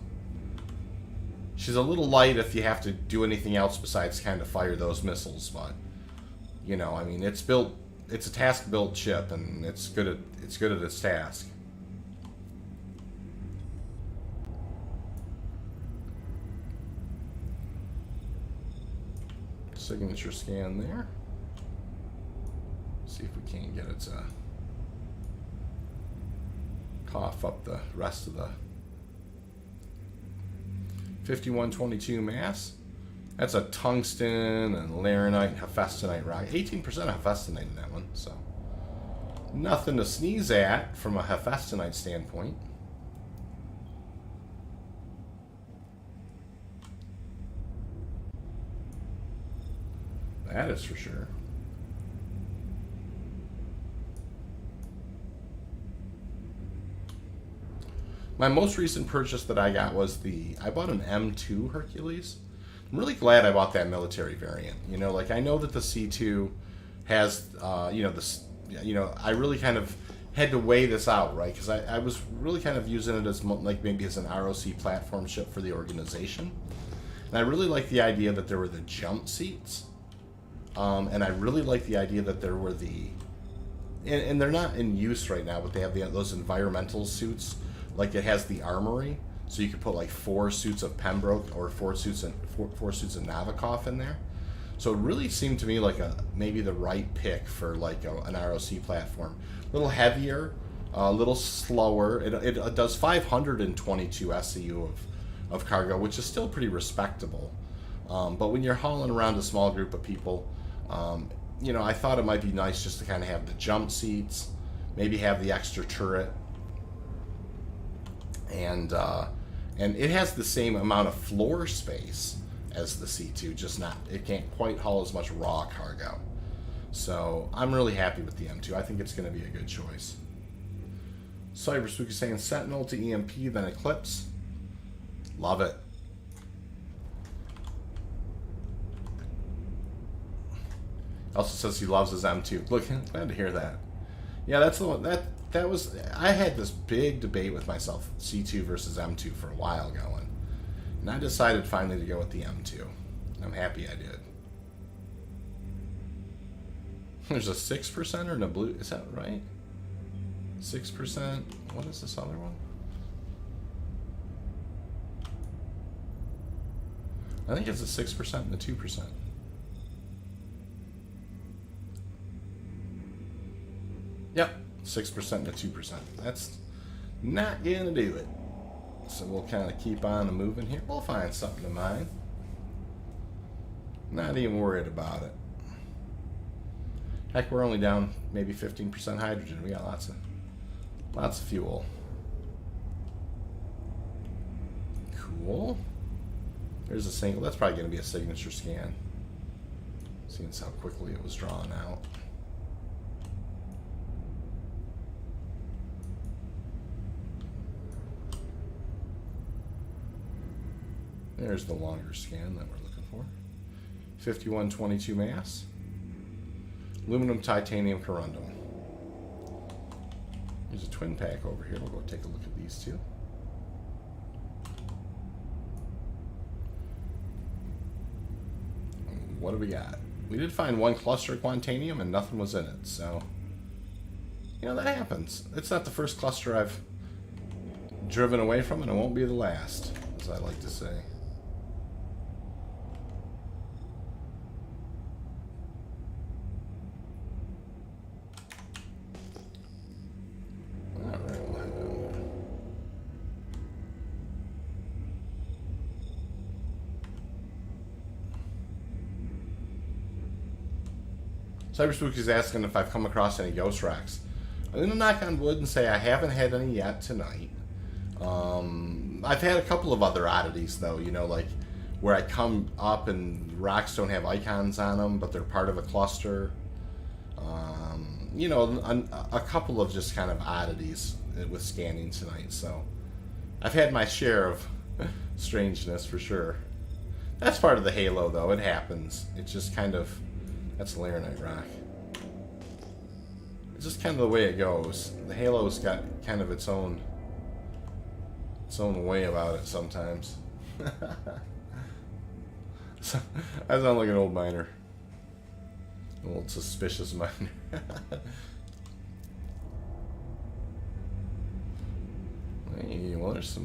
She's a little light if you have to do anything else besides kind of fire those missiles, but I mean, it's a task-built ship, and it's good at its task. Signature scan there. See if we can get it to cough up the rest of the 5122 mass. That's a tungsten and laranite and hephaestonite rock. 18% hephaestonite in that one, so nothing to sneeze at from a hephaestonite standpoint. That is for sure. My most recent purchase that I got was I bought an M2 Hercules. I'm really glad I bought that military variant. You know, like I know that the C2 has, I really kind of had to weigh this out, right? Because I was really kind of using it as like maybe as an ROC platform ship for the organization. And I really like the idea that there were the jump seats. And I really like the idea that there were and they're not in use right now, but they have those environmental suits. Like it has the armory, so you could put like 4 suits of Pembroke or 4 suits of Novikov in there. So it really seemed to me like maybe the right pick for like an ROC platform. A little heavier, a little slower. It does 522 SCU of cargo, which is still pretty respectable. But when you're hauling around a small group of people, I thought it might be nice just to kind of have the jump seats, maybe have the extra turret. And it has the same amount of floor space as the C2, just it can't quite haul as much raw cargo. So I'm really happy with the M2. I think it's going to be a good choice. Cyberspook is saying Sentinel to EMP, then Eclipse. Love it. Also says he loves his M2. Look, glad to hear that. Yeah, that's the one that was. I had this big debate with myself, C2 versus M2, for a while going, and I decided finally to go with the M2. I'm happy I did. There's a 6% in a blue. Is that right? 6%. What is this other one? I think it's a 6% and a 2%. Yep, 6% and a 2%. That's not gonna do it. So we'll kind of keep on moving here. We'll find something to mine. Not even worried about it. Heck, we're only down maybe 15% hydrogen. We got lots of fuel. Cool. There's a single. That's probably going to be a signature scan. Seeing how quickly it was drawn out. There's the longer scan that we're looking for. 5122 mass. Aluminum, titanium, corundum. There's a twin pack over here. We'll go take a look at these two. What do we got? We did find one cluster of quantanium and nothing was in it, so that happens. It's not the first cluster I've driven away from, and it won't be the last, as I like to say. Cyberspook is asking if I've come across any ghost rocks. I'm going to knock on wood and say I haven't had any yet tonight. I've had a couple of other oddities, though, like where I come up and rocks don't have icons on them, but they're part of a cluster. A couple of just kind of oddities with scanning tonight. So I've had my share of strangeness for sure. That's part of the halo, though. It happens. It's just kind of... That's laranite rock. It's just kind of the way it goes. The halo's got kind of its own way about it sometimes. So, I sound like an old miner. An old suspicious miner. Hey, well, there's a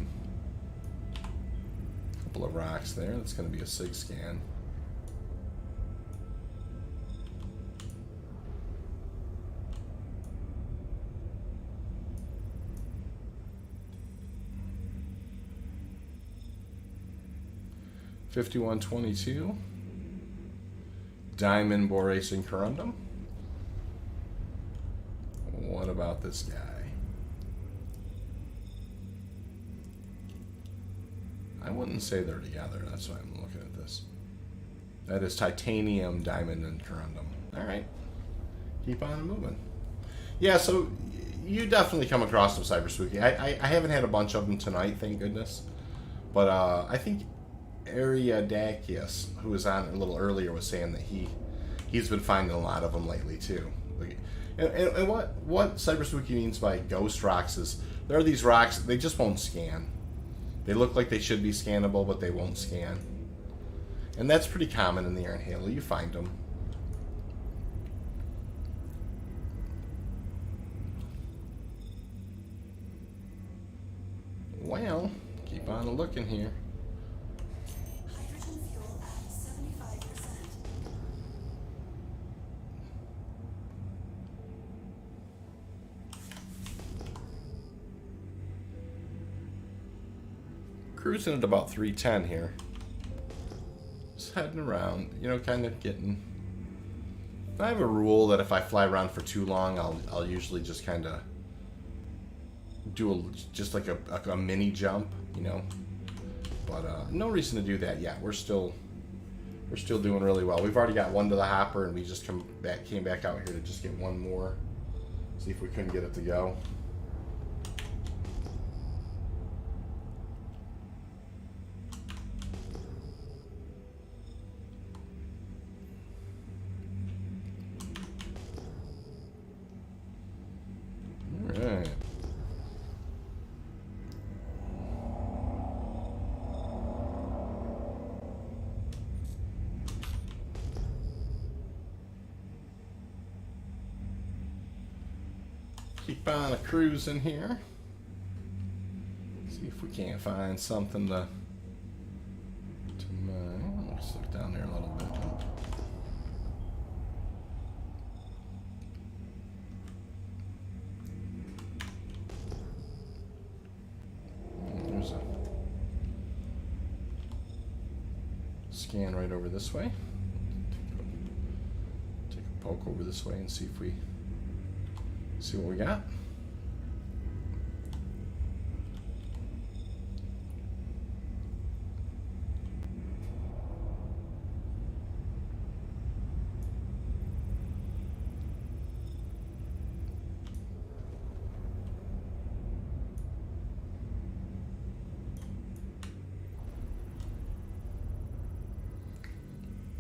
couple of rocks there. That's going to be a SIG scan. 5122. Diamond, Borace, and Corundum. What about this guy? I wouldn't say they're together. That's why I'm looking at this. That is Titanium, Diamond, and Corundum. All right. Keep on moving. Yeah, so you definitely come across some Cyber Spooky. I haven't had a bunch of them tonight, thank goodness. But I think Ariadakius, who was on a little earlier, was saying that he's been finding a lot of them lately too. And what Cyber Spooky means by ghost rocks is there are these rocks, they just won't scan. They look like they should be scannable, but they won't scan. And that's pretty common in the Iron Halo. You find them. Well, keep on looking here. Hydrogen fuel at 75%. Cruising at about 310 here. Just heading around, you know, kind of getting... I have a rule that if I fly around for too long, I'll usually just kind of do just like a mini jump, you know. But no reason to do that yet. We're still doing really well. We've already got one to the hopper, and we just came back out here to just get one more. See if we couldn't get it to go. Alright. Keep on a cruising here. See if we can't find something to mine. Let's look down there a little bit. There's a scan right over this way. Take a poke over this way and see if we see what we got.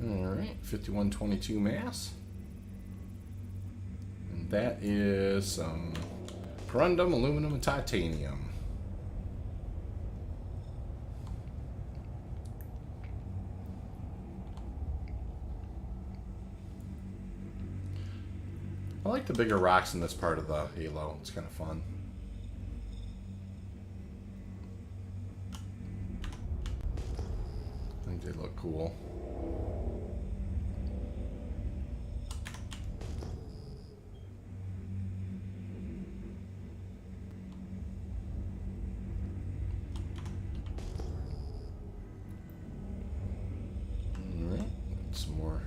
All right, 5122 mass. And that is some corundum, aluminum, and titanium. I like the bigger rocks in this part of the Halo. It's kind of fun. I think they look cool. Alright, some more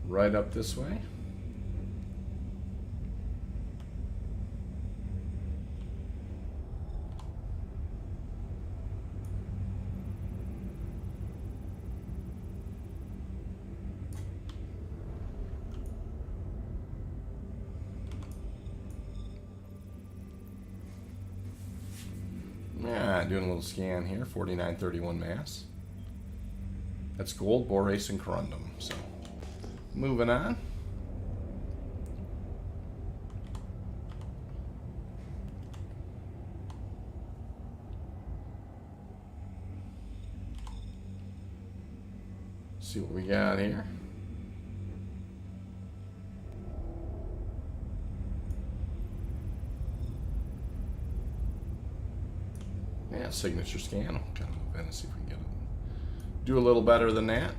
right up this way. Yeah, doing a little scan here, 4931 mass. That's gold, borace, and corundum. So, moving on. See what we got here. Yeah, signature scan. Kind of move in and see if we can get it. Do a little better than that.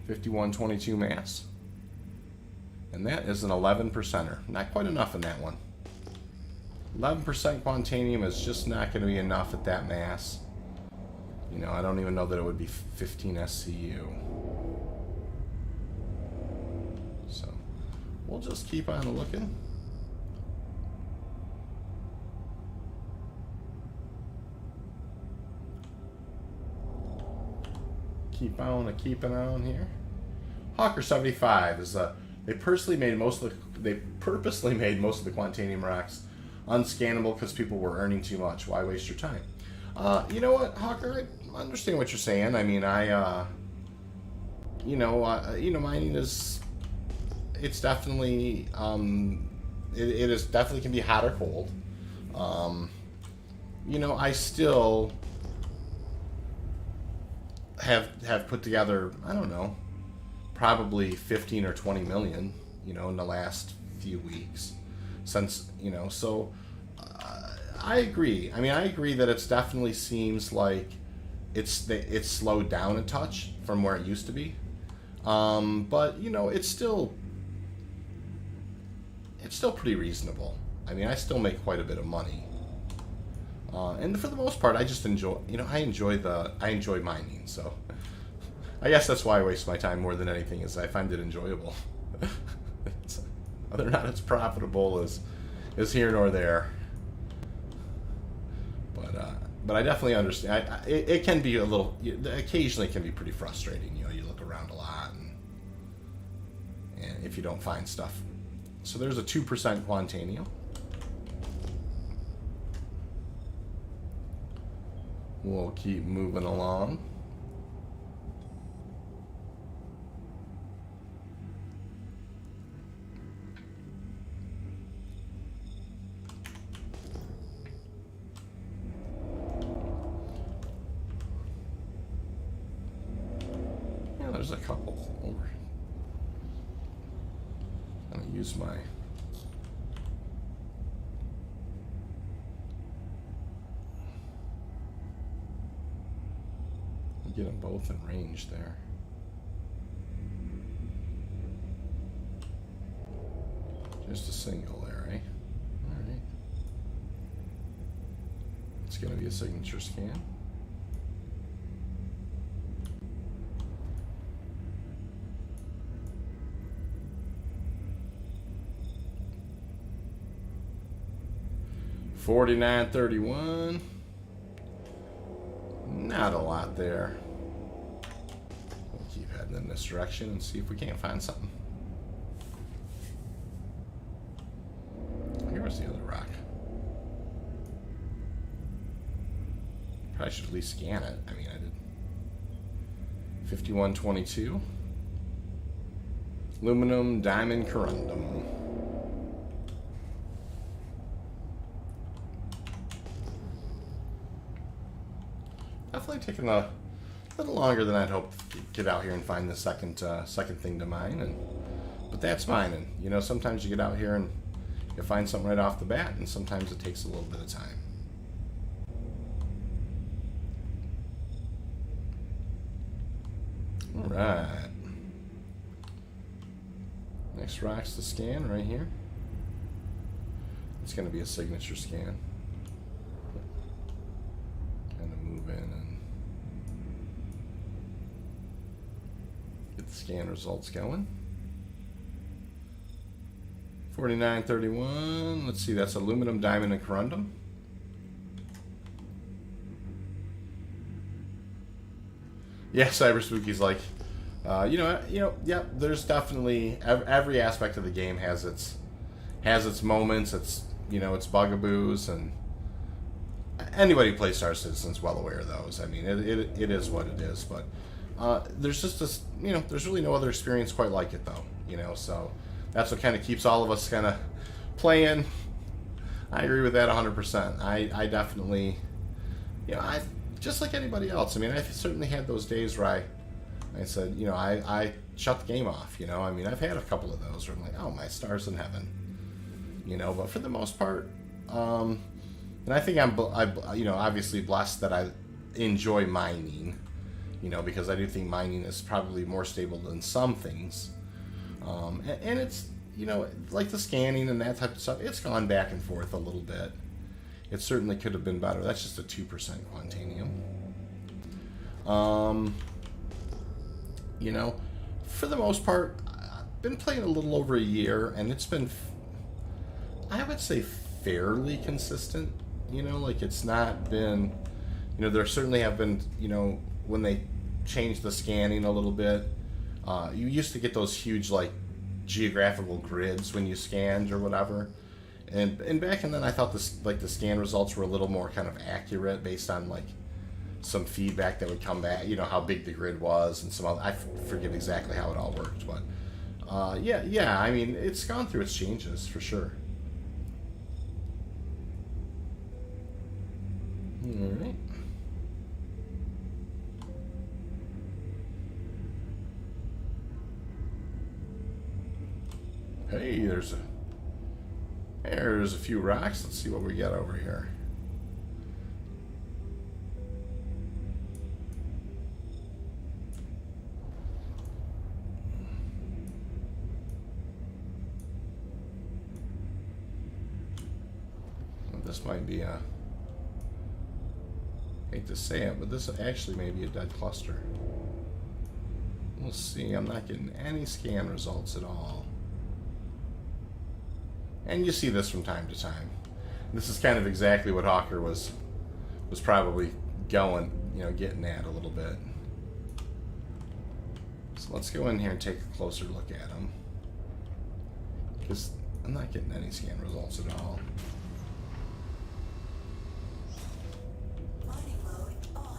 $5122 mass. And that is an 11%er. Not quite enough in that one. 11% Quantanium is just not going to be enough at that mass. You know, I don't even know that it would be 15 SCU. So, we'll just keep on looking. Keep on keeping on here. Hawker 75 is they purposely made most of the Quantanium rocks unscannable because people were earning too much. Why waste your time? You know what, Hawker? I understand what you're saying. I mean, mining is, it's definitely, it is definitely can be hot or cold. You know, I still have put together, I don't know, probably 15 or 20 million, you know, in the last few weeks since, you know, so I agree. I mean, I agree that it's definitely seems like it's slowed down a touch from where it used to be. But, you know, it's still pretty reasonable. I mean, I still make quite a bit of money. And for the most part, I just enjoy, you know, I enjoy mining. So I guess that's why I waste my time more than anything, is I find it enjoyable. Whether or not it's profitable is here nor there. But I definitely understand. It can be occasionally it can be pretty frustrating. You know, you look around a lot, and if you don't find stuff. So there's a 2% Quantanium. We'll keep moving along. Yeah, there's a couple over. I'm gonna use my get them both in range there. Just a single there, eh? Alright. It's going to be a signature scan. $49.31. Not a lot there. We'll keep heading in this direction and see if we can't find something. Here's the other rock. Probably should at least scan it. I mean, I did. 5122. Aluminum, diamond, corundum. Definitely taking a little longer than I'd hoped to get out here and find the second thing to mine, but that's mining. You know, sometimes you get out here and you find something right off the bat, and sometimes it takes a little bit of time. All right. Next rock's to scan right here. It's going to be a signature scan. Kind of move in and get the scan results going. 49.31. Let's see, that's aluminum, diamond, and corundum. Yeah, Cyber Spooky's like, yeah. There's definitely every aspect of the game has its moments. Its bugaboos, and anybody who plays Star Citizen's well aware of those. I mean, it is what it is. But there's just this, there's really no other experience quite like it though. So that's what kind of keeps all of us kind of playing. I agree with that 100%. I definitely, I just like anybody else. I mean, I've certainly had those days where I said, I shut the game off. I mean, I've had a couple of those where I'm like, oh, my star's in heaven. But for the most part, and I think I'm obviously blessed that I enjoy mining, because I do think mining is probably more stable than some things. And it's, you know, like the scanning and that type of stuff, it's gone back and forth a little bit. It certainly could have been better. That's just a 2% Quantanium. You know, for the most part, I've been playing a little over a year, and it's been, I would say, fairly consistent. You know, like it's not been, you know, there certainly have been, you know, when they changed the scanning a little bit, you used to get those huge, like, geographical grids when you scanned or whatever. And back in then, I thought this, like, the scan results were a little more kind of accurate based on, like, some feedback that would come back, you know, how big the grid was and some other, I forget exactly how it all worked, but yeah, I mean, it's gone through its changes for sure. All right. Hey, there's a few rocks. Let's see what we got over here. This might be a, hate to say it, but this actually may be a dead cluster. We'll see. I'm not getting any scan results at all. And you see this from time to time. This is kind of exactly what Hawker was probably going, you know, getting at a little bit. So let's go in here and take a closer look at them, because I'm not getting any scan results at all. Mining mode on.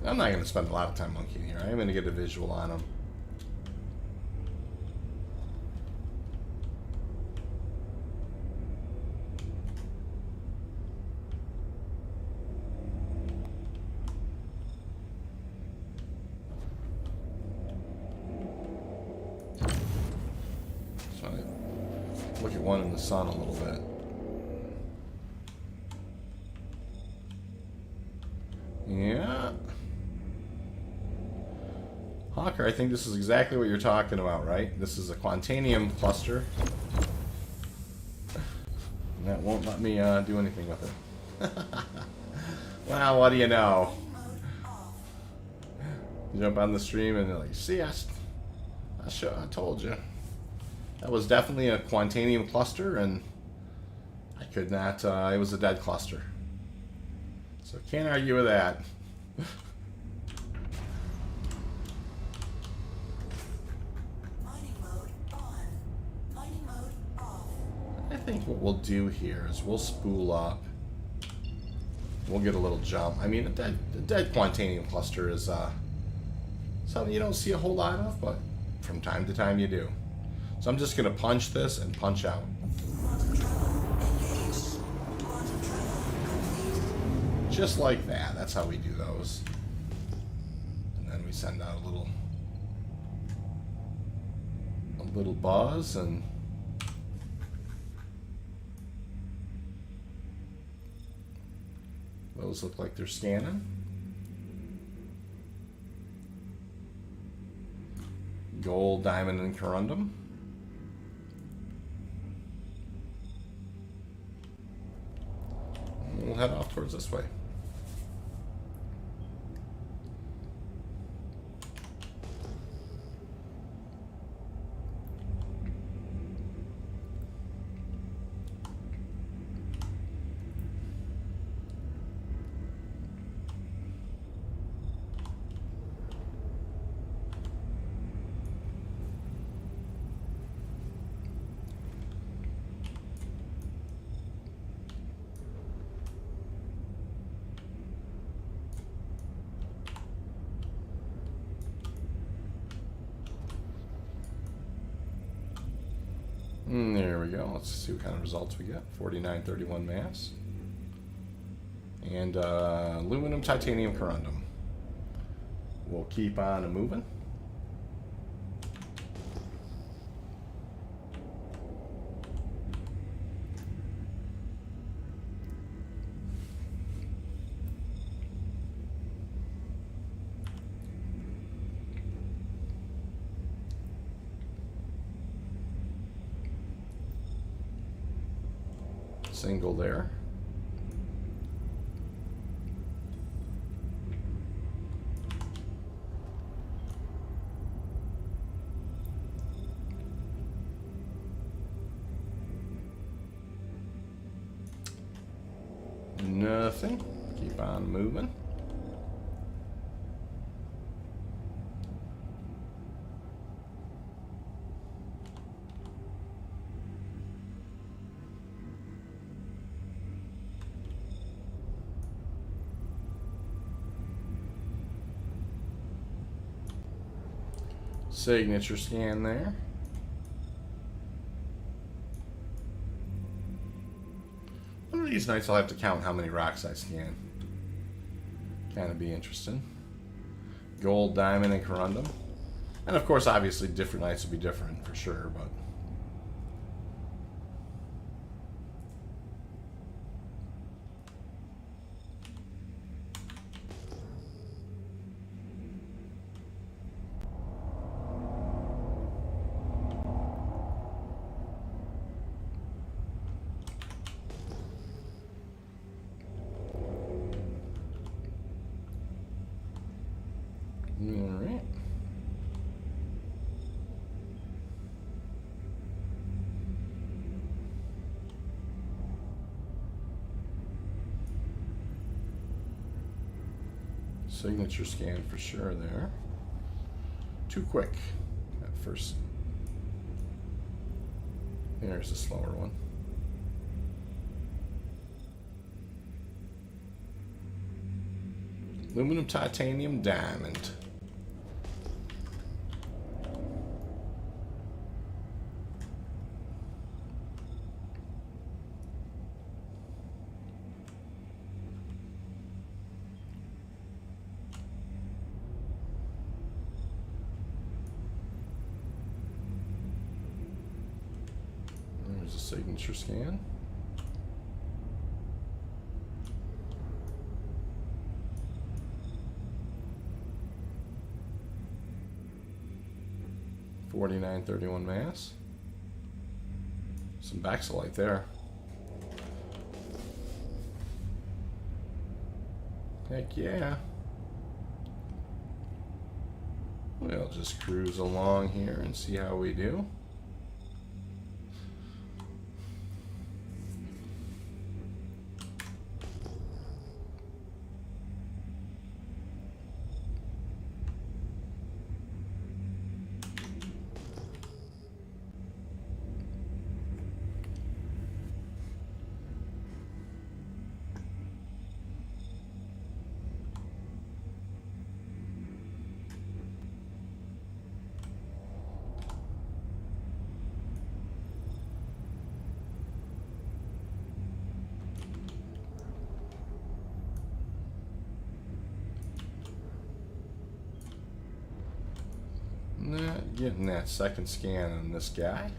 I'm not going to spend a lot of time monkeying here. I'm going to get a visual on them. So I look at one in the sun a little bit. Yeah. Hawker, I think this is exactly what you're talking about, right? This is a Quantanium cluster. And that won't let me do anything with it. Well, what do you know? You jump on the stream and they're like, see, I told you. That was definitely a Quantanium cluster, and I could not, it was a dead cluster. So can't argue with that. Mining mode on. Mining mode off. I think what we'll do here is we'll spool up. We'll get a little jump. I mean, a dead Quantanium cluster is something you don't see a whole lot of, but from time to time you do. So I'm just going to punch this and punch out. Just like that. That's how we do those. And then we send out a little buzz, and those look like they're scanning. Gold, diamond, and corundum. And we'll head off towards this way. There we go. Let's see what kind of results we get. 4931 mass. And aluminum, titanium, corundum. We'll keep on moving. Single there. Nothing. Keep on moving. Signature scan there. One of these nights I'll have to count how many rocks I scan. Kind of be interesting. Gold, diamond, and corundum. And of course, obviously, different nights will be different for sure, but... Alright. Signature scan for sure there. Too quick at first. There's a slower one. Aluminum, titanium, diamond. There's a signature scan. $49.31 mass. Some Baxolite there. Heck yeah. We'll just cruise along here and see how we do. Not getting that second scan on this guy.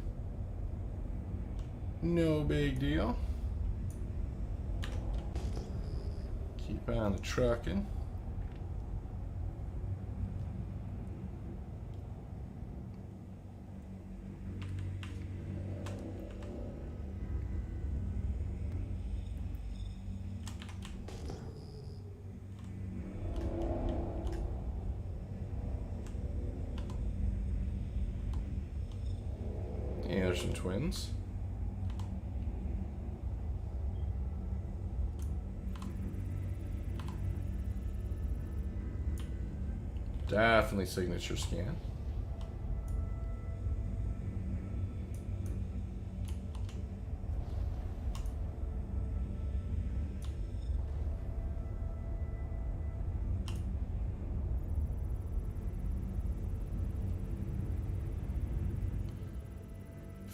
No big deal. Keep on the trucking. Anderson twins. Definitely signature scan.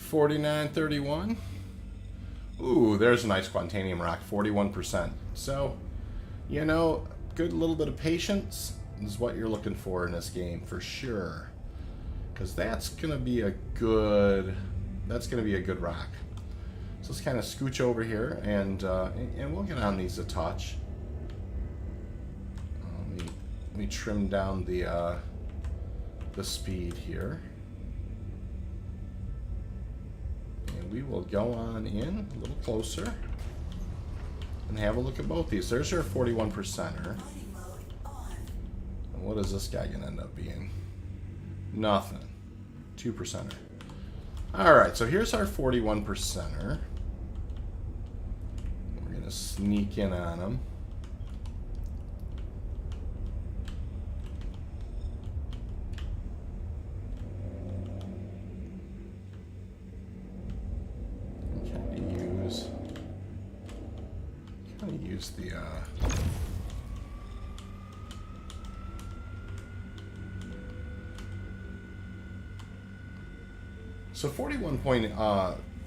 $49.31. Ooh, there's a nice Quantanium rock, 41%. So, you know, good little bit of patience is what you're looking for in this game for sure. Because that's gonna be a good rock. So let's kind of scooch over here and we'll get on these a touch. Let me trim down the speed here. And we will go on in a little closer and have a look at both these. There's your 41%er. And what is this guy going to end up being? Nothing. 2%er. Alright, so here's our 41%er. We're going to sneak in on him. Use the so 41 point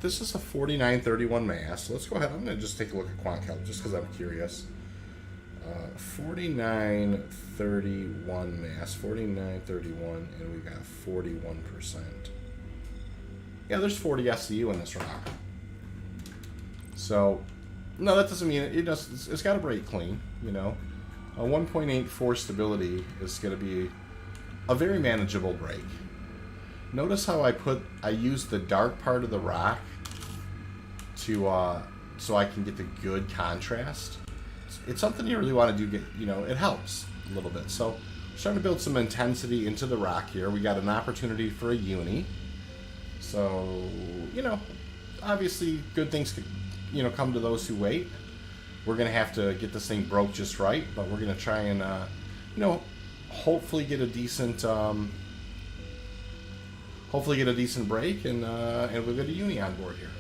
this is a 4931 mass. So let's go ahead. I'm going to just take a look at QuantCalc just because I'm curious. 4931 mass, 4931, and we got 41%. Yeah, there's 40 SCU in this rock. So no, that doesn't mean it does. It's got to break clean, you know. A 1.84 stability is going to be a very manageable break. Notice how I used the dark part of the rock to so I can get the good contrast. It's something you really want to do. You know, it helps a little bit. So, we're starting to build some intensity into the rock here. We got an opportunity for a uni. So, you know, obviously good things could, you know, come to those who wait. We're gonna have to get this thing broke just right, but we're gonna try and you know, hopefully get a decent break, and we'll get a uni on board here.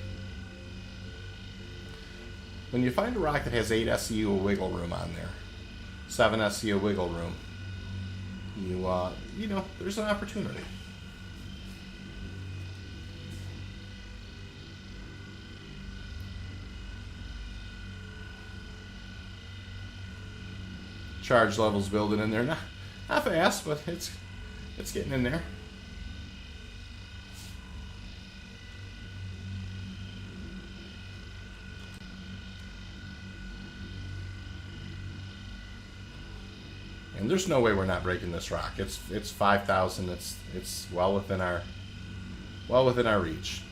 When you find a rock that has 8 SCU of wiggle room on there, 7 SCU of wiggle room, you know, there's an opportunity. Charge levels building in there. Not fast, but it's getting in there. And there's no way we're not breaking this rock. It's 5,000. It's well within our reach.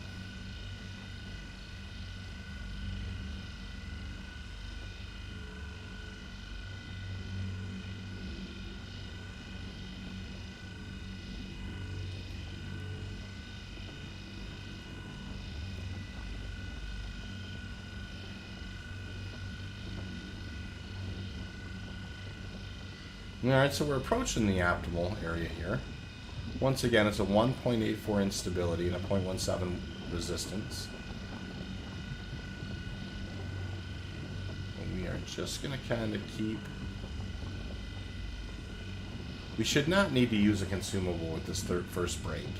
Alright, so we're approaching the optimal area here. Once again, it's a 1.84 instability and a 0.17 resistance. And we are just going to kind of keep... We should not need to use a consumable with this first break.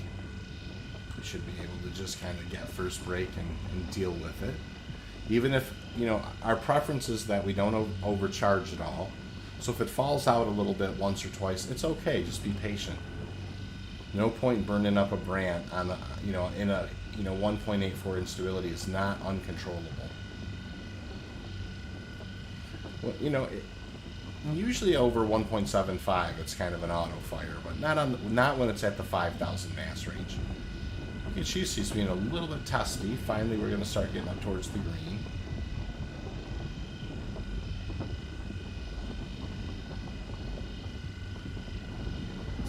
We should be able to just kind of get first break and deal with it. Even if, you know, our preference is that we don't overcharge at all. So if it falls out a little bit once or twice, it's okay. Just be patient. No point burning up a brand on a, you know, in a 1.84 instability is not uncontrollable. Well, you know, usually over 1.75, it's kind of an auto fire, but not when it's at the 5,000 mass range. Okay, she's being a little bit testy. Finally, we're going to start getting up towards the green.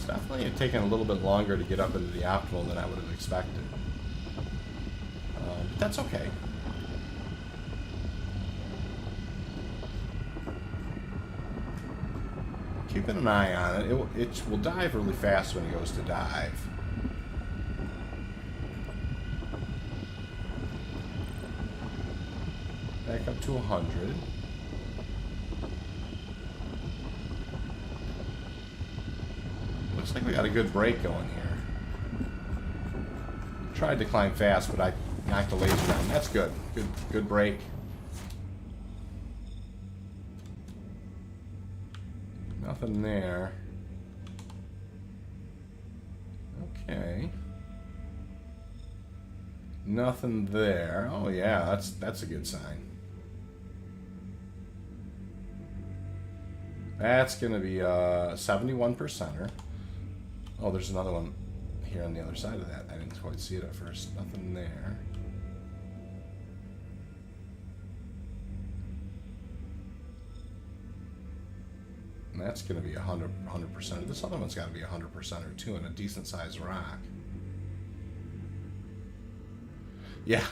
Definitely taken a little bit longer to get up into the optimal than I would have expected. But that's okay. Keeping an eye on it. It will dive really fast when it goes to dive. Back up to 100. Looks like we got a good break going here. Tried to climb fast, but I knocked the laser down. That's good. Good break. Nothing there. Okay. Nothing there. Oh yeah, that's a good sign. That's gonna be a 71%er. Oh, there's another one here on the other side of that. I didn't quite see it at first. Nothing there. And that's going to be 100%. This other one's got to be 100% or two, and a decent sized rock. Yeah,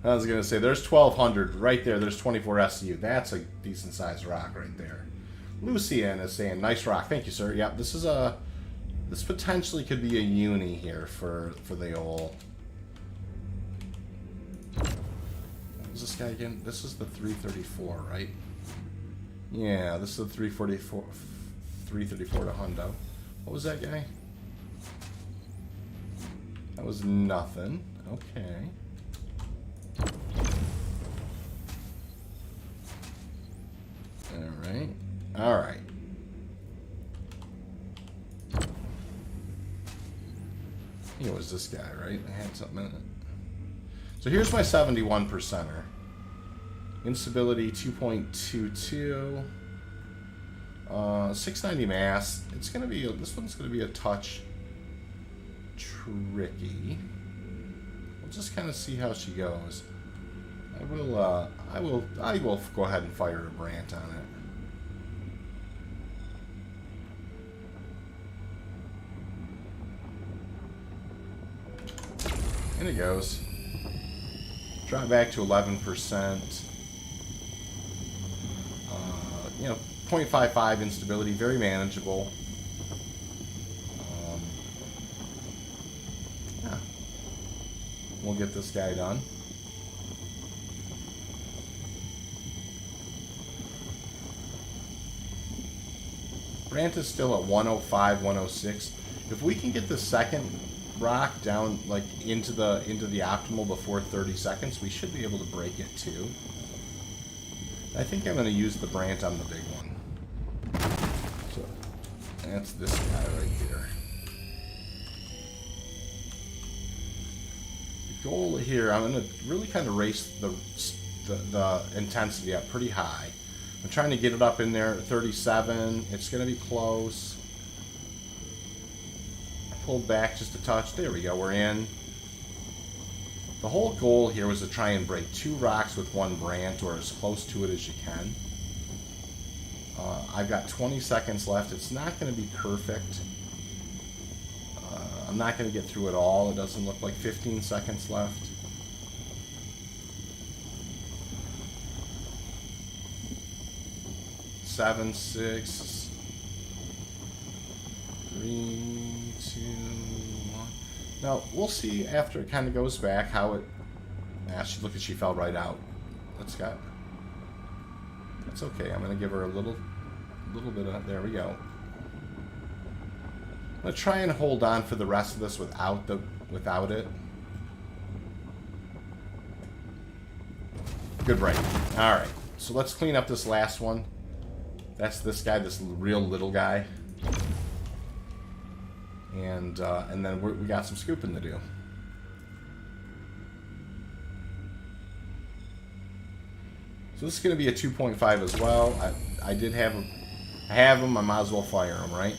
I was going to say, there's 1200 right there. There's 24 SCU. That's a decent sized rock right there. Lucian is saying, nice rock. Thank you, sir. Yep, this is a... This potentially could be a uni here for the old... What was this guy again? This is the 334, right? Yeah, this is the 334 to hundo. What was that guy? That was nothing. Okay. Alright. Alright. It was this guy, right? I had something in it. So here's my 71%er. Instability 2.22. 690 mass. It's gonna be this one's gonna be a touch tricky. We'll just kind of see how she goes. I will go ahead and fire a Brant on it. And it goes. Drop back to 11%. You know, 0.55 instability, very manageable. Yeah. We'll get this guy done. Brant is still at 105, 106. If we can get the second rock down like into the optimal before 30 seconds, we should be able to break it too. I think I'm going to use the Brant on the big one. So that's this guy right here. The goal here, I'm going to really kind of race the intensity up pretty high. I'm trying to get it up in there at 37. It's going to be close. I pulled back just a touch. There we go. We're in. The whole goal here was to try and break 2 rocks with 1 Brant, or as close to it as you can. I've got 20 seconds left. It's not going to be perfect. I'm not going to get through it all. It doesn't look like 15 seconds left. Seven, 6, 3, 2, 1. Now we'll see after it kind of goes back how it. Look at, she fell right out. That's okay. I'm gonna give her a little bit of. There we go. I'm gonna try and hold on for the rest of this without it. Good break. All right. So let's clean up this last one. That's this guy, this real little guy. And then we got some scooping to do. So this is going to be a 2.5 as well. I have them. I might as well fire them, right?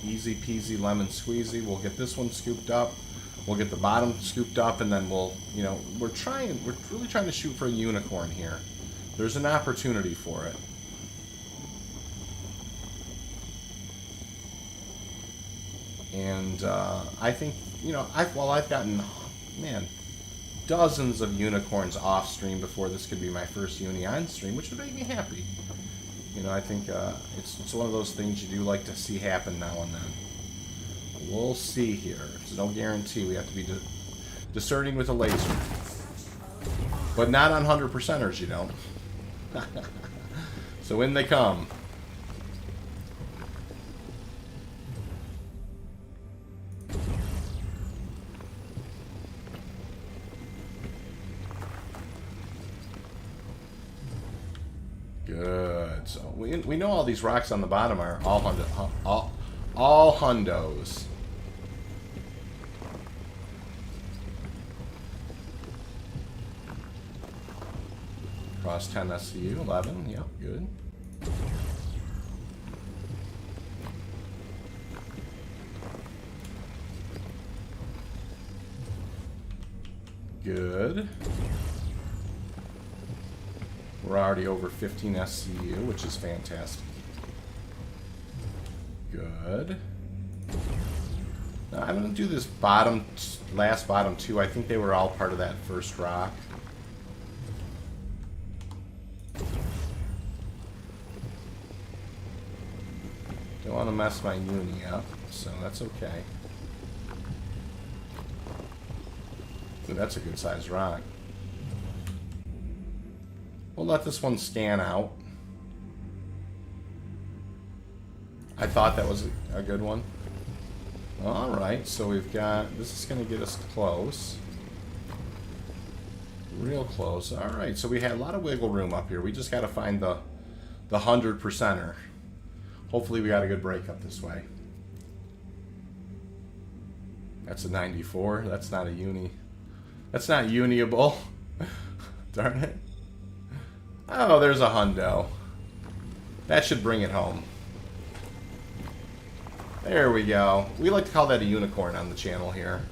Easy peasy lemon squeezy. We'll get this one scooped up. We'll get the bottom scooped up, and then we're really trying to shoot for a unicorn here. There's an opportunity for it. And I think, I've gotten, dozens of unicorns off stream before this could be my first uni on stream, which would make me happy. I think it's one of those things you do like to see happen now and then. We'll see here. There's no guarantee. We have to be discerning with a laser. But not on 100%ers, you don't. So in they come. Good. So we know all these rocks on the bottom are all hundos. Cross 10 SCU, 11. Yep, good. Good. We're already over 15 SCU, which is fantastic. good. Now, I'm going to do this last bottom two. I think they were all part of that first rock. Don't want to mess my uni up, so that's okay. Ooh, that's a good sized rock. We'll let this one scan out. I thought that was a good one. Alright, so we've got... This is going to get us close. Real close. Alright, so we had a lot of wiggle room up here. We just got to find the 100%er. Hopefully we got a good break up this way. That's a 94. That's not a uni. That's not uniable. Darn it. Oh, there's a hundo. That should bring it home. There we go. We like to call that a unicorn on the channel here.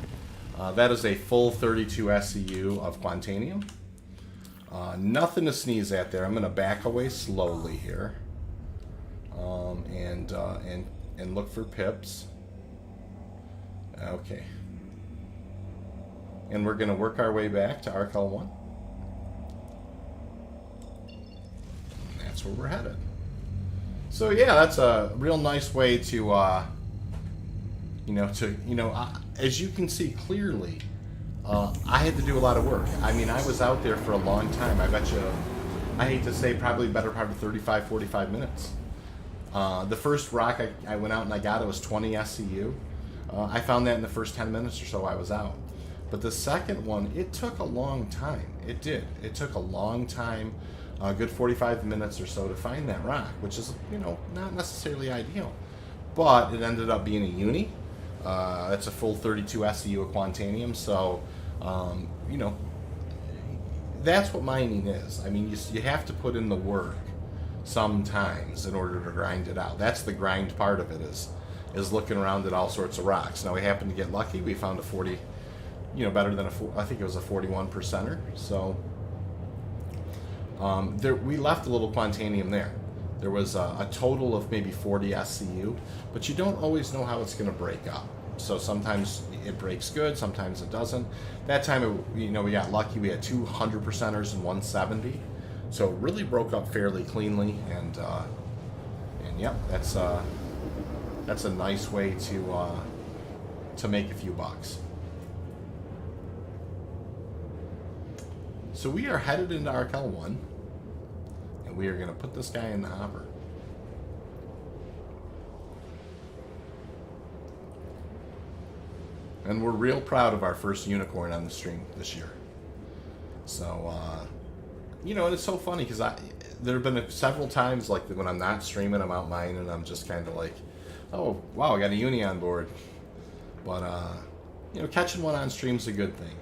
That is a full 32 SCU of Quantanium. Nothing to sneeze at there. I'm going to back away slowly here. And look for pips. Okay. And we're going to work our way back to ARCL 1. And that's where we're headed. So yeah, that's a real nice way to, as you can see clearly, I had to do a lot of work. I mean, I was out there for a long time. I bet you, I hate to say, probably better part of 35, 45 minutes. The first rock I went out and I got, it was 20 SCU. I found that in the first 10 minutes or so I was out. But the second one, it took a long time. It did. It took a long time, a good 45 minutes or so to find that rock, which is, not necessarily ideal. But it ended up being a uni. It's a full 32 SCU of Quantanium, so, that's what mining is. I mean, you have to put in the work sometimes in order to grind it out. That's the grind part of it, is looking around at all sorts of rocks. Now, we happened to get lucky. We found a 40, better than I think it was a 41%er. So, we left a little Quantanium there. There was a total of maybe 40 SCU, but you don't always know how it's going to break up. So sometimes it breaks good, sometimes it doesn't. That time, we got lucky. We had 200%ers and 170, so it really broke up fairly cleanly. And yep, that's a nice way to make a few bucks. So we are headed into ARCL 1. We are going to put this guy in the hopper. And we're real proud of our first unicorn on the stream this year. So, and it's so funny because there have been several times, like when I'm not streaming, I'm out mining, and I'm just kind of like, oh, wow, I got a uni on board. But, catching one on stream's a good thing.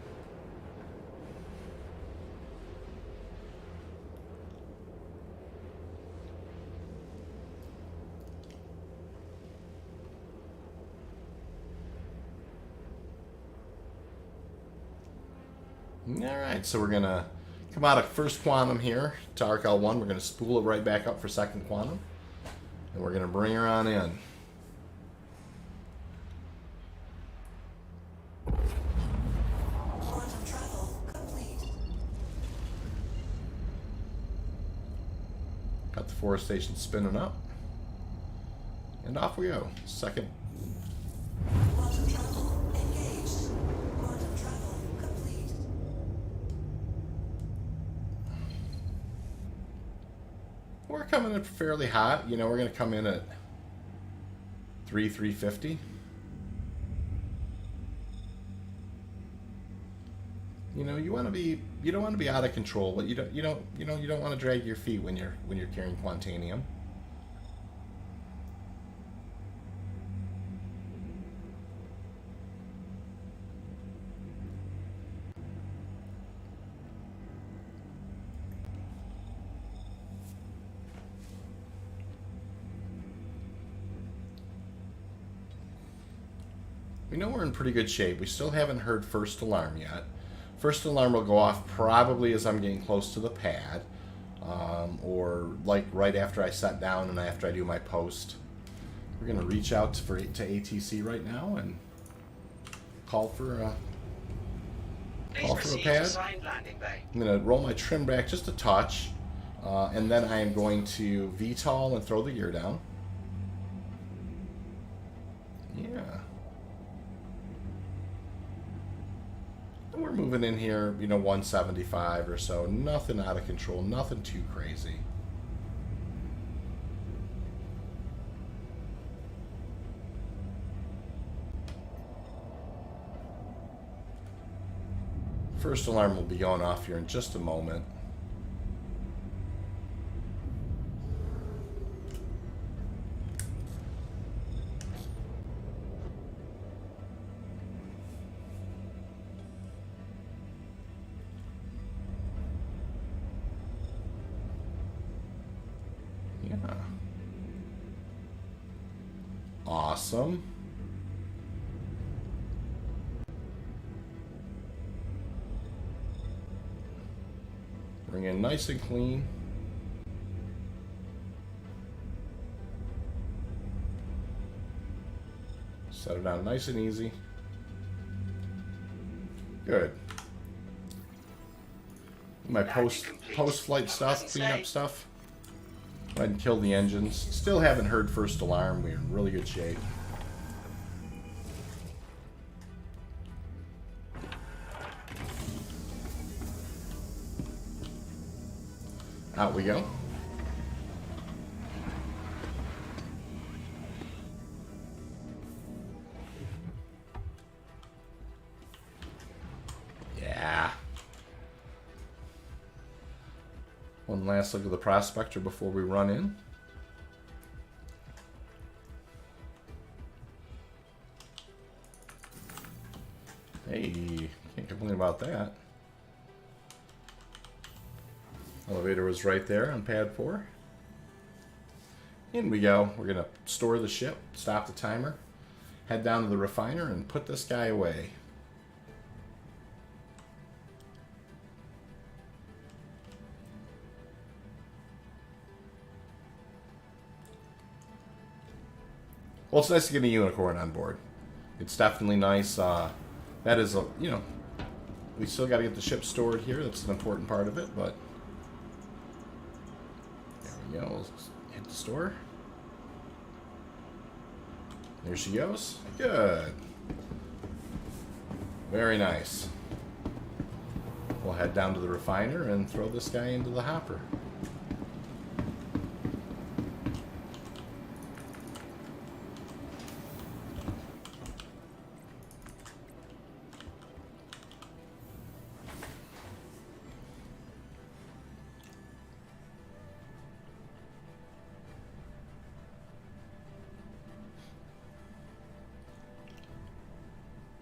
Alright, so we're going to come out of first quantum here to ARCL 1. We're going to spool it right back up for second quantum. And we're going to bring her on in. Quantum travel complete. Got the forestation spinning up. And off we go. Second. Quantum travel engaged. Quantum travel complete. We're coming in fairly hot. We're going to come in at 350. You don't want to be out of control, but you don't want to drag your feet when you're carrying Quantanium. We know we're in pretty good shape. We still haven't heard first alarm yet. First alarm will go off probably as I'm getting close to the pad, or like right after I set down and after I do my post We're gonna reach out to ATC right now and call for a pad. I'm gonna roll my trim back just a touch, and then I am going to VTOL and throw the gear down. Yeah. And we're moving in here, 175 or so. Nothing out of control, nothing too crazy. First alarm will be going off here in just a moment. Yeah. Awesome. Bring in nice and clean. Set it down nice and easy. Good. My post-flight stuff, cleanup stuff. Go ahead and kill the engines. Still haven't heard first alarm. We're in really good shape. Out we go. Yeah. One last look at the Prospector before we run in. Hey, can't complain about that. Elevator was right there on pad 4. In we go. We're going to store the ship, stop the timer, head down to the refiner, and put this guy away. Well, it's nice to get a unicorn on board. It's definitely nice. That is, we still got to get the ship stored here. That's an important part of it, but... There we go. Let's hit the store. There she goes. Good. Very nice. We'll head down to the refiner and throw this guy into the hopper.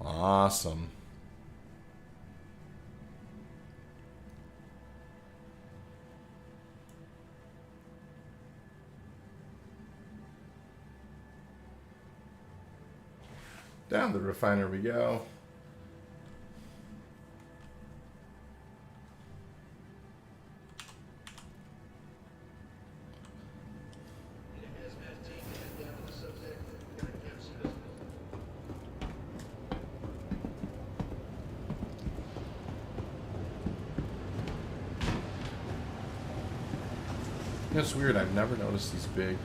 Awesome. Down the refiner we go. It's weird, I've never noticed these big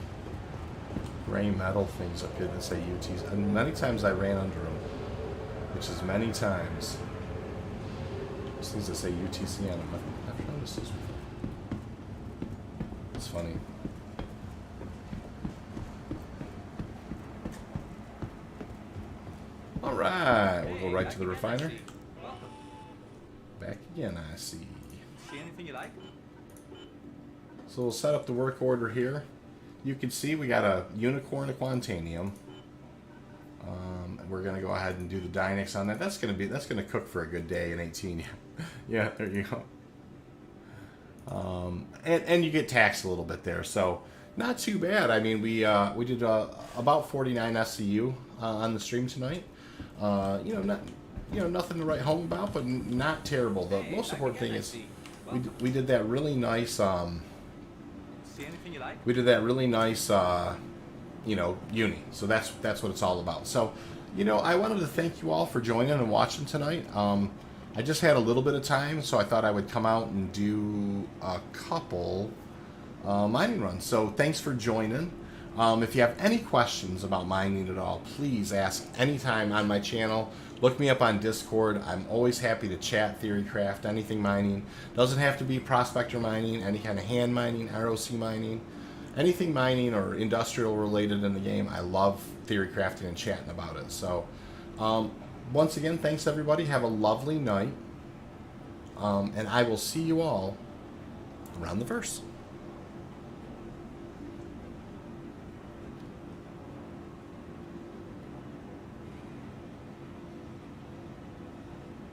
gray metal things up here that say UTs. And many times I ran under them, which is many times. These things that say UTC on them, I've never noticed these before. It's funny. Alright, we'll go right to the refiner. Back again, I see. See anything you like? So we'll set up the work order here. You can see we got a unicorn, a quantanium. We're gonna go ahead and do the Dynex on that. That's gonna cook for a good day in 18. Yeah, there you go. And you get taxed a little bit there, so not too bad. I mean, we did about 49 SCU on the stream tonight. Nothing to write home about, but not terrible. The most important thing is we did that really nice. See anything you like? We did that really nice uni. So that's what it's all about. So, I wanted to thank you all for joining and watching tonight. I just had a little bit of time, so I thought I would come out and do a couple mining runs. So thanks for joining. If you have any questions about mining at all, please ask anytime on my channel. Look me up on Discord. I'm always happy to chat theorycraft, anything mining. Doesn't have to be prospector mining, any kind of hand mining, ROC mining, anything mining or industrial related in the game. I love theorycrafting and chatting about it. So once again, thanks everybody. Have a lovely night. And I will see you all around the verse.